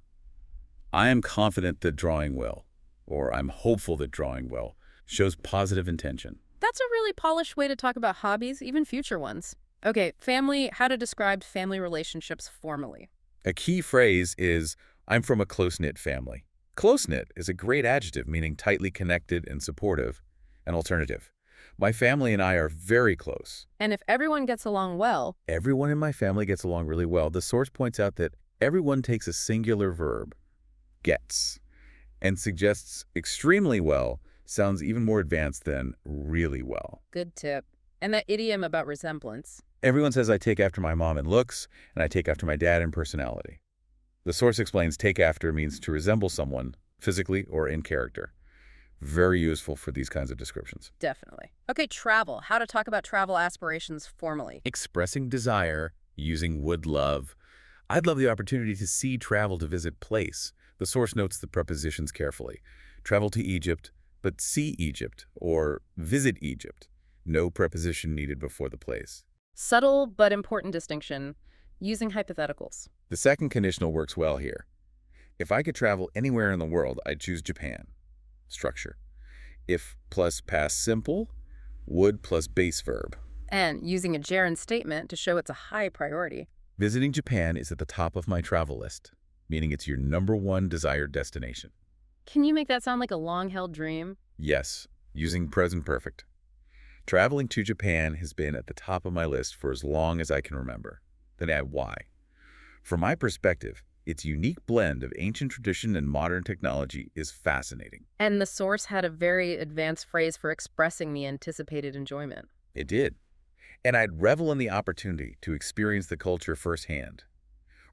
I am confident that drawing will, or I'm hopeful that drawing will, shows positive intention. That's a really polished way to talk about hobbies, even future ones. Okay, family, how to describe family relationships formally. A key phrase is, I'm from a close-knit family. Close-knit is a great adjective meaning tightly connected and supportive. An alternative. My family and I are very close. And if everyone gets along well, Everyone in my family gets along really well. The source points out that everyone takes a singular verb, gets, and suggests extremely well sounds even more advanced than really well. Good tip. And that idiom about resemblance. Everyone says I take after my mom in looks, and I take after my dad in personality. The source explains take after means to resemble someone, physically or in character. Very useful for these kinds of descriptions. Definitely. Okay, travel. How to talk about travel aspirations formally. Expressing desire, using would love. I'd love the opportunity to see travel to visit place. The source notes the prepositions carefully. Travel to Egypt, but see Egypt, or visit Egypt. No preposition needed before the place. Subtle but important distinction. Using hypotheticals. The second conditional works well here. If I could travel anywhere in the world, I'd choose Japan. Structure. If plus past simple, would plus base verb. And using a gerund statement to show it's a high priority. Visiting Japan is at the top of my travel list, meaning it's your #1 desired destination. Can you make that sound like a long-held dream? Yes, using present perfect. Traveling to Japan has been at the top of my list for as long as I can remember. Then add why. From my perspective, its unique blend of ancient tradition and modern technology is fascinating. And the source had a very advanced phrase for expressing the anticipated enjoyment. It did. And I'd revel in the opportunity to experience the culture firsthand.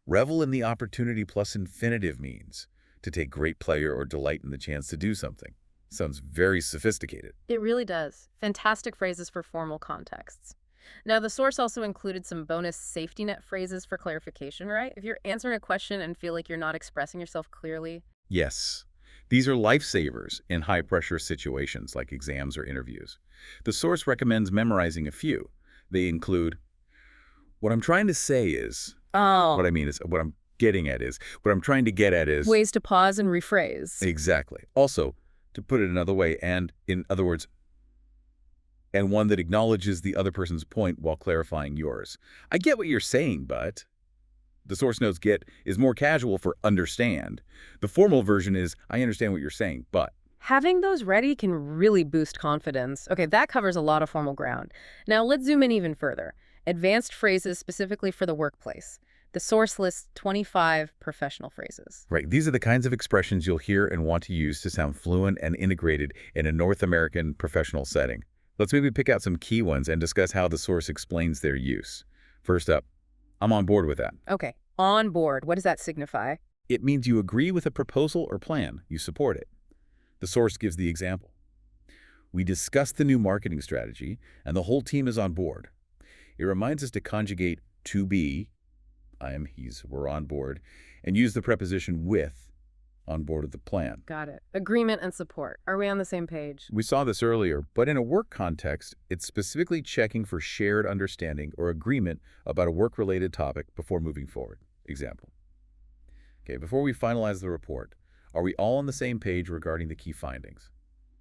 Revel in the opportunity plus infinitive means to take great pleasure or delight in the chance to do something. Sounds very sophisticated. It really does. Fantastic phrases for formal contexts. Now, the source also included some bonus safety net phrases for clarification, right? If you're answering a question and feel like you're not expressing yourself clearly. Yes, these are lifesavers in high-pressure situations like exams or interviews. The source recommends memorizing a few. They include, what I'm trying to say is, what I mean is, what I'm getting at is, what I'm trying to get at is. Ways to pause and rephrase. Exactly. Also, to put it another way, and in other words, and one that acknowledges the other person's point while clarifying yours. I get what you're saying, but. The source notes get is more casual for understand. The formal version is I understand what you're saying, but. Having those ready can really boost confidence. Okay, that covers a lot of formal ground. Now let's zoom in even further. Advanced phrases specifically for the workplace. The source lists 25 professional phrases. Right. These are the kinds of expressions you'll hear and want to use to sound fluent and integrated in a North American professional setting. Let's maybe pick out some key ones and discuss how the source explains their use. First up, I'm on board with that. Okay, on board. What does that signify? It means you agree with a proposal or plan. You support it. The source gives the example. We discussed the new marketing strategy, and the whole team is on board. It reminds us to conjugate to be, I am, he's, we're on board, and use the preposition with, on board with the plan. Got it. Agreement and support. Are we on the same page? We saw this earlier, but in a work context, it's specifically checking for shared understanding or agreement about a work-related topic before moving forward. Example. Okay, before we finalize the report, are we all on the same page regarding the key findings?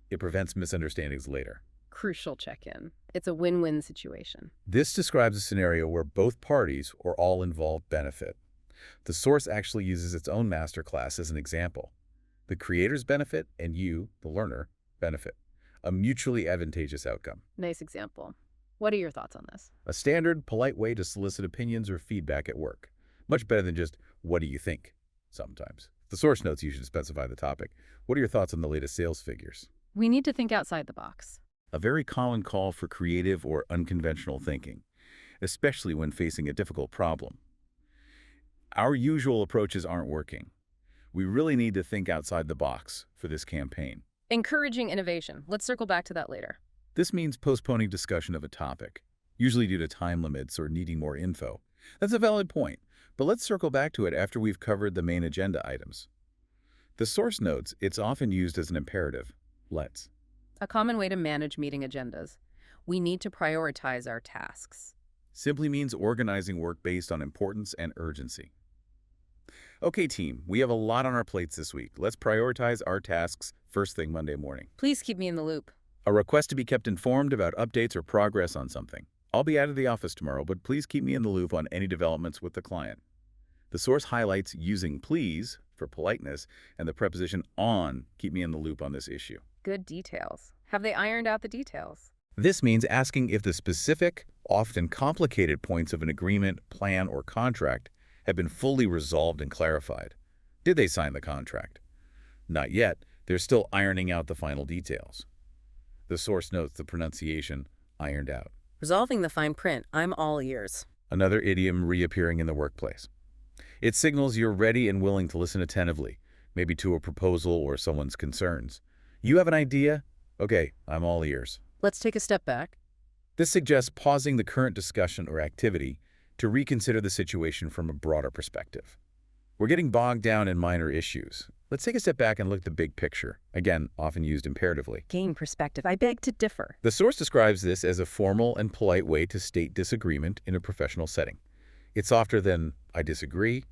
It prevents misunderstandings later. Crucial check-in. It's a win-win situation. This describes a scenario where both parties or all involved benefit. The source actually uses its own masterclass as an example. The creators benefit and you, the learner, benefit. A mutually advantageous outcome. Nice example. What are your thoughts on this? A standard, polite way to solicit opinions or feedback at work. Much better than just, what do you think? Sometimes. The source notes you should specify the topic. What are your thoughts on the latest sales figures? We need to think outside the box. A very common call for creative or unconventional thinking, especially when facing a difficult problem. Our usual approaches aren't working. We really need to think outside the box for this campaign. Encouraging innovation. Let's circle back to that later. This means postponing discussion of a topic, usually due to time limits or needing more info. That's a valid point, but let's circle back to it after we've covered the main agenda items. The source notes it's often used as an imperative. Let's. A common way to manage meeting agendas. We need to prioritize our tasks. Simply means organizing work based on importance and urgency. Okay, team, we have a lot on our plates this week. Let's prioritize our tasks first thing Monday morning. Please keep me in the loop. A request to be kept informed about updates or progress on something. I'll be out of the office tomorrow, but please keep me in the loop on any developments with the client. The source highlights using please for politeness and the preposition on, keep me in the loop on this issue. Good details. Have they ironed out the details? This means asking if the specific, often complicated points of an agreement, plan, or contract have been fully resolved and clarified. Did they sign the contract? Not yet. They're still ironing out the final details. The source notes the pronunciation ironed out. Resolving the fine print, I'm all ears. Another idiom reappearing in the workplace. It signals you're ready and willing to listen attentively, maybe to a proposal or someone's concerns. You have an idea? Okay, I'm all ears. Let's take a step back. This suggests pausing the current discussion or activity to reconsider the situation from a broader perspective. We're getting bogged down in minor issues. Let's take a step back and look at the big picture, again, often used imperatively. Gain perspective. I beg to differ. The source describes this as a formal and polite way to state disagreement in a professional setting. It's softer than, I disagree.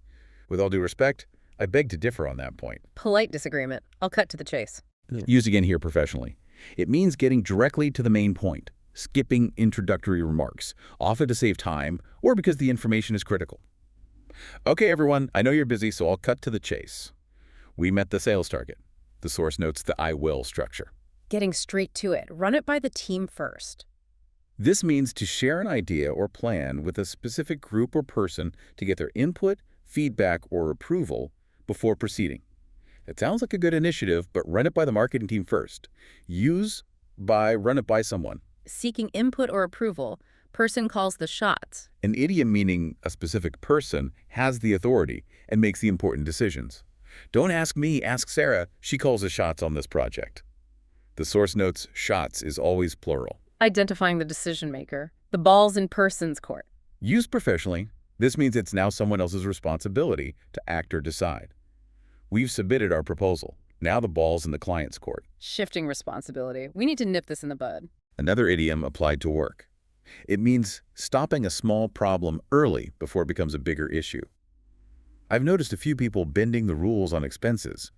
With all due respect, I beg to differ on that point. Polite disagreement. I'll cut to the chase. Used again here professionally. It means getting directly to the main point, skipping introductory remarks, often to save time or because the information is critical. Okay, everyone, I know you're busy, so I'll cut to the chase. We met the sales target. The source notes the I will structure. Getting straight to it. Run it by the team first. This means to share an idea or plan with a specific group or person to get their input, feedback, or approval before proceeding. It sounds like a good initiative, but run it by the marketing team first. Run it by someone. Seeking input or approval, person calls the shots. An idiom meaning a specific person has the authority and makes the important decisions. Don't ask me, ask Sarah. She calls the shots on this project. The source notes shots is always plural. Identifying the decision maker. The ball's in person's court. Used professionally, this means it's now someone else's responsibility to act or decide. We've submitted our proposal. Now the ball's in the client's court. Shifting responsibility. We need to nip this in the bud. Another idiom applied to work. It means stopping a small problem early before it becomes a bigger issue. I've noticed a few people bending the rules on expenses.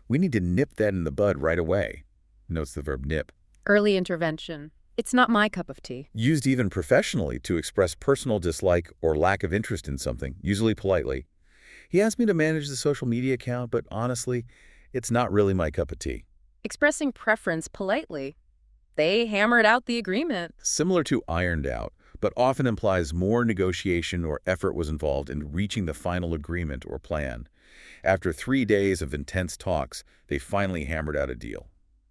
We need to nip that in the bud right away. Notes the verb nip. Early intervention. It's not my cup of tea. Used even professionally to express personal dislike or lack of interest in something, usually politely. He asked me to manage the social media account, but honestly, it's not really my cup of tea. Expressing preference politely. They hammered out the agreement. Similar to ironed out, but often implies more negotiation or effort was involved in reaching the final agreement or plan. After 3 days of intense talks, they finally hammered out a deal,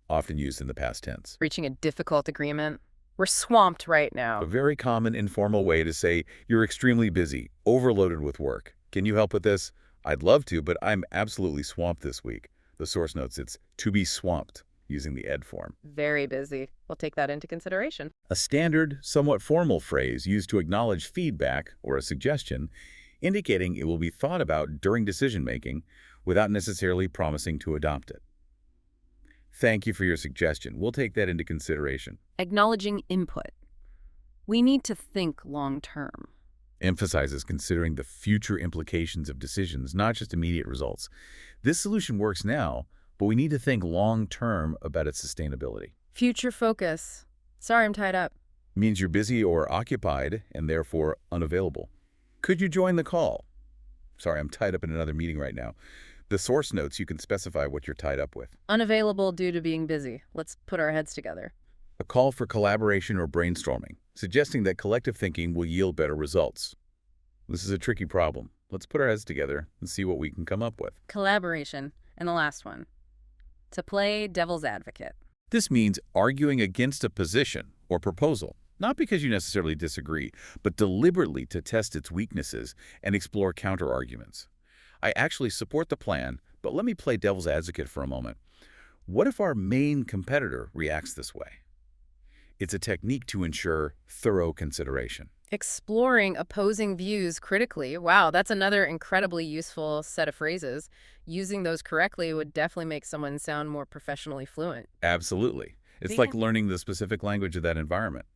often used in the past tense. Reaching a difficult agreement. We're swamped right now. A very common informal way to say you're extremely busy, overloaded with work. Can you help with this? I'd love to, but I'm absolutely swamped this week. The source notes it's to be swamped, using the ed form. Very busy. We'll take that into consideration. A standard, somewhat formal phrase used to acknowledge feedback or a suggestion, indicating it will be thought about during decision-making without necessarily promising to adopt it. Thank you for your suggestion. We'll take that into consideration. Acknowledging input. We need to think long-term. Emphasizes considering the future implications of decisions, not just immediate results. This solution works now, but we need to think long-term about its sustainability. Future focus. Sorry, I'm tied up. Means you're busy or occupied and therefore unavailable. Could you join the call? Sorry, I'm tied up in another meeting right now. The source notes you can specify what you're tied up with. Unavailable due to being busy. Let's put our heads together. A call for collaboration or brainstorming, suggesting that collective thinking will yield better results. This is a tricky problem. Let's put our heads together and see what we can come up with. Collaboration. And the last one. To play devil's advocate. This means arguing against a position or proposal, not because you necessarily disagree, but deliberately to test its weaknesses and explore counter-arguments. I actually support the plan, but let me play devil's advocate for a moment. What if our main competitor reacts this way? It's a technique to ensure thorough consideration. Exploring opposing views critically. Wow, that's another incredibly useful set of phrases. Using those correctly would definitely make someone sound more professionally fluent. Absolutely. It's like learning the specific language of that environment.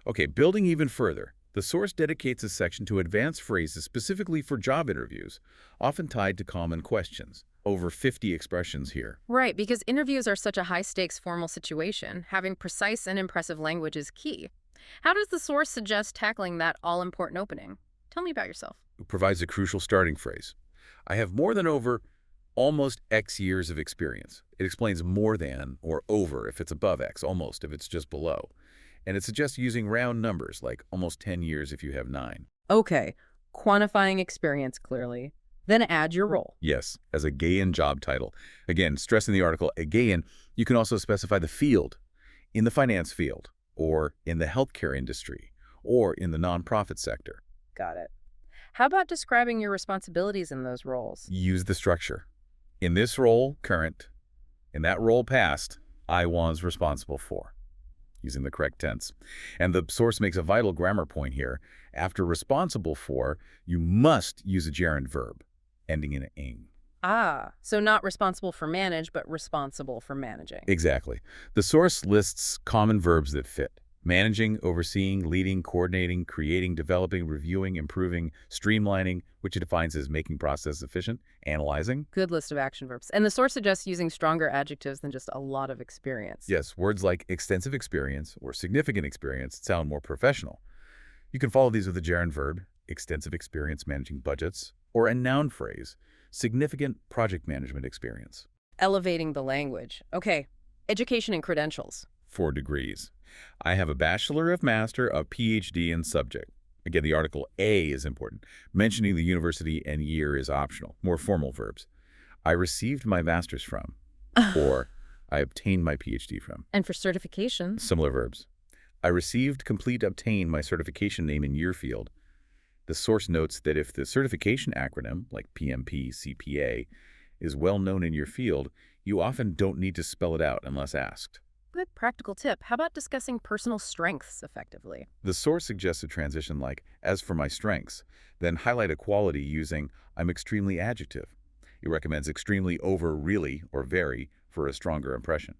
Okay, building even further, the source dedicates a section to advanced phrases specifically for job interviews, often tied to common questions. Over 50 expressions here. Right, because interviews are such a high-stakes formal situation, having precise and impressive language is key. How does the source suggest tackling that all-important opening? Tell me about yourself. It provides a crucial starting phrase. I have more than over almost X years of experience. It explains more than or over if it's above X, almost if it's just below. And it suggests using round numbers like almost 10 years if you have 9. Okay, quantifying experience clearly. Then add your role. Yes, as a Gaian job title. Again, stress in the article, a Gaian, you can also specify the field, in the finance field, or in the healthcare industry, or in the nonprofit sector. Got it. How about describing your responsibilities in those roles? Use the structure. In this role, current. In that role, past, I was responsible for. Using the correct tense. And the source makes a vital grammar point here. After responsible for, you must use a gerund verb, ending in ing. Ah, so not responsible for manage, but responsible for managing. Exactly. The source lists common verbs that fit. Managing, overseeing, leading, coordinating, creating, developing, reviewing, improving, streamlining, which it defines as making process efficient, analyzing. Good list of action verbs. And the source suggests using stronger adjectives than just a lot of experience. Yes, words like extensive experience or significant experience sound more professional. You can follow these with a gerund verb, extensive experience managing budgets, or a noun phrase, significant project management experience. Elevating the language. Okay, education and credentials. 4 degrees. I have a bachelor, a master, a PhD in subject. Again, the article A is important. Mentioning the university and year is optional, more formal verbs. I received my master's from, or I obtained my PhD from. And for certifications. Similar verbs. I received, complete, obtained my certification name in year field. The source notes that if the certification acronym, like PMP, CPA, is well known in your field, you often don't need to spell it out unless asked. Good practical tip. How about discussing personal strengths effectively? The source suggests a transition like, as for my strengths, then highlight a quality using, I'm extremely adjective. It recommends extremely over really or very for a stronger impression.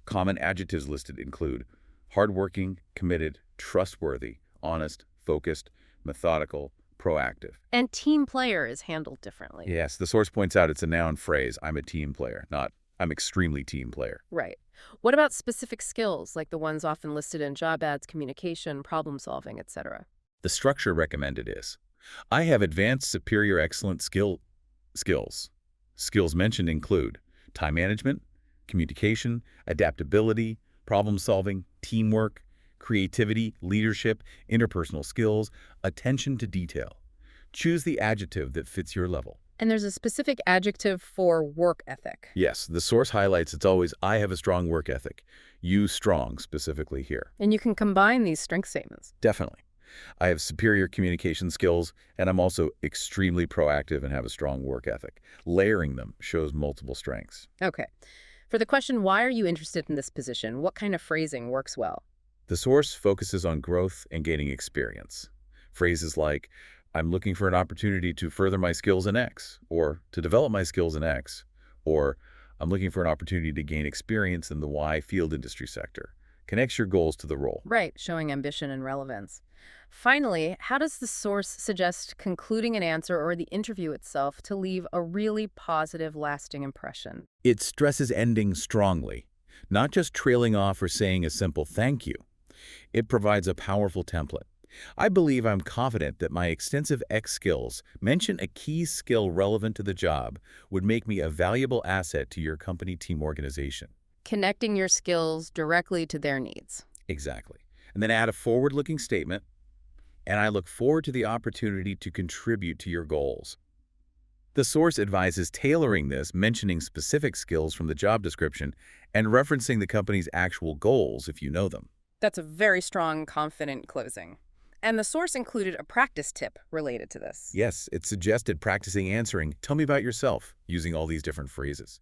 Common adjectives listed include hardworking, committed, trustworthy, honest, focused, methodical, proactive. And team player is handled differently. Yes, the source points out it's a noun phrase, I'm a team player, not I'm extremely team player. Right. What about specific skills, like the ones often listed in job ads, communication, problem solving, etc.? The structure recommended is, I have advanced superior excellent skills. Skills mentioned include time management, communication, adaptability, problem solving, teamwork, creativity, leadership, interpersonal skills, attention to detail. Choose the adjective that fits your level. And there's a specific adjective for work ethic. Yes, the source highlights it's always, I have a strong work ethic. Use strong specifically here. And you can combine these strength statements. Definitely. I have superior communication skills, and I'm also extremely proactive and have a strong work ethic. Layering them shows multiple strengths. Okay. For the question, why are you interested in this position? What kind of phrasing works well? The source focuses on growth and gaining experience. Phrases like, I'm looking for an opportunity to further my skills in X, or to develop my skills in X, or I'm looking for an opportunity to gain experience in the Y field industry sector. Connects your goals to the role. Right, showing ambition and relevance. Finally, how does the source suggest concluding an answer or the interview itself to leave a really positive, lasting impression? It stresses ending strongly, not just trailing off or saying a simple thank you. It provides a powerful template. I believe I'm confident that my extensive X skills, mention a key skill relevant to the job, would make me a valuable asset to your company team organization. Connecting your skills directly to their needs. Exactly. And then add a forward-looking statement, and I look forward to the opportunity to contribute to your goals. The source advises tailoring this, mentioning specific skills from the job description, and referencing the company's actual goals if you know them. That's a very strong, confident closing. And the source included a practice tip related to this. Yes, it suggested practicing answering, tell me about yourself, using all these different phrases.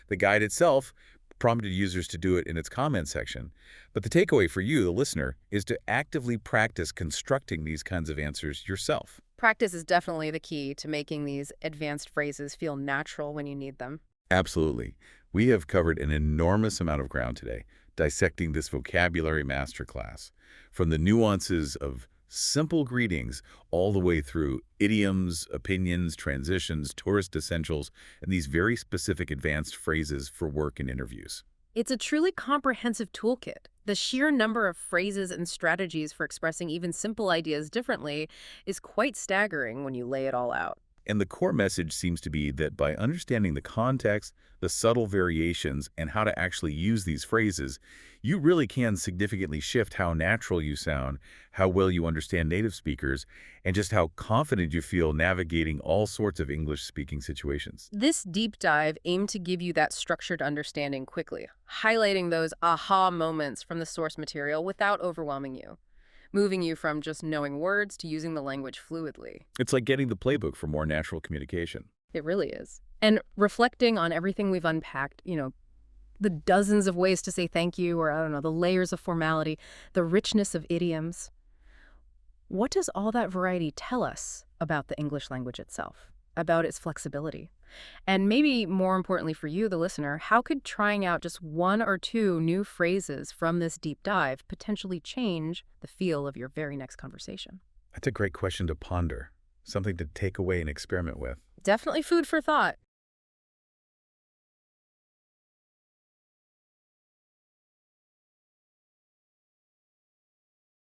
The guide itself prompted users to do it in its comment section, but the takeaway for you, the listener, is to actively practice constructing these kinds of answers yourself. Practice is definitely the key to making these advanced phrases feel natural when you need them. Absolutely. We have covered an enormous amount of ground today, dissecting this vocabulary masterclass, from the nuances of simple greetings all the way through idioms, opinions, transitions, tourist essentials, and these very specific advanced phrases for work and interviews. It's a truly comprehensive toolkit. The sheer number of phrases and strategies for expressing even simple ideas differently is quite staggering when you lay it all out. And the core message seems to be that by understanding the context, the subtle variations, and how to actually use these phrases, you really can significantly shift how natural you sound, how well you understand native speakers, and just how confident you feel navigating all sorts of English-speaking situations. This deep dive aimed to give you that structured understanding quickly, highlighting those aha moments from the source material without overwhelming you, moving you from just knowing words to using the language fluidly. It's like getting the playbook for more natural communication. It really is. And reflecting on everything we've unpacked, the dozens of ways to say thank you, or I don't know, the layers of formality, the richness of idioms. What does all that variety tell us about the English language itself, about its flexibility? And maybe more importantly for you, the listener, how could trying out just one or two new phrases from this deep dive potentially change the feel of your very next conversation? That's a great question to ponder, something to take away and experiment with. Definitely food for thought.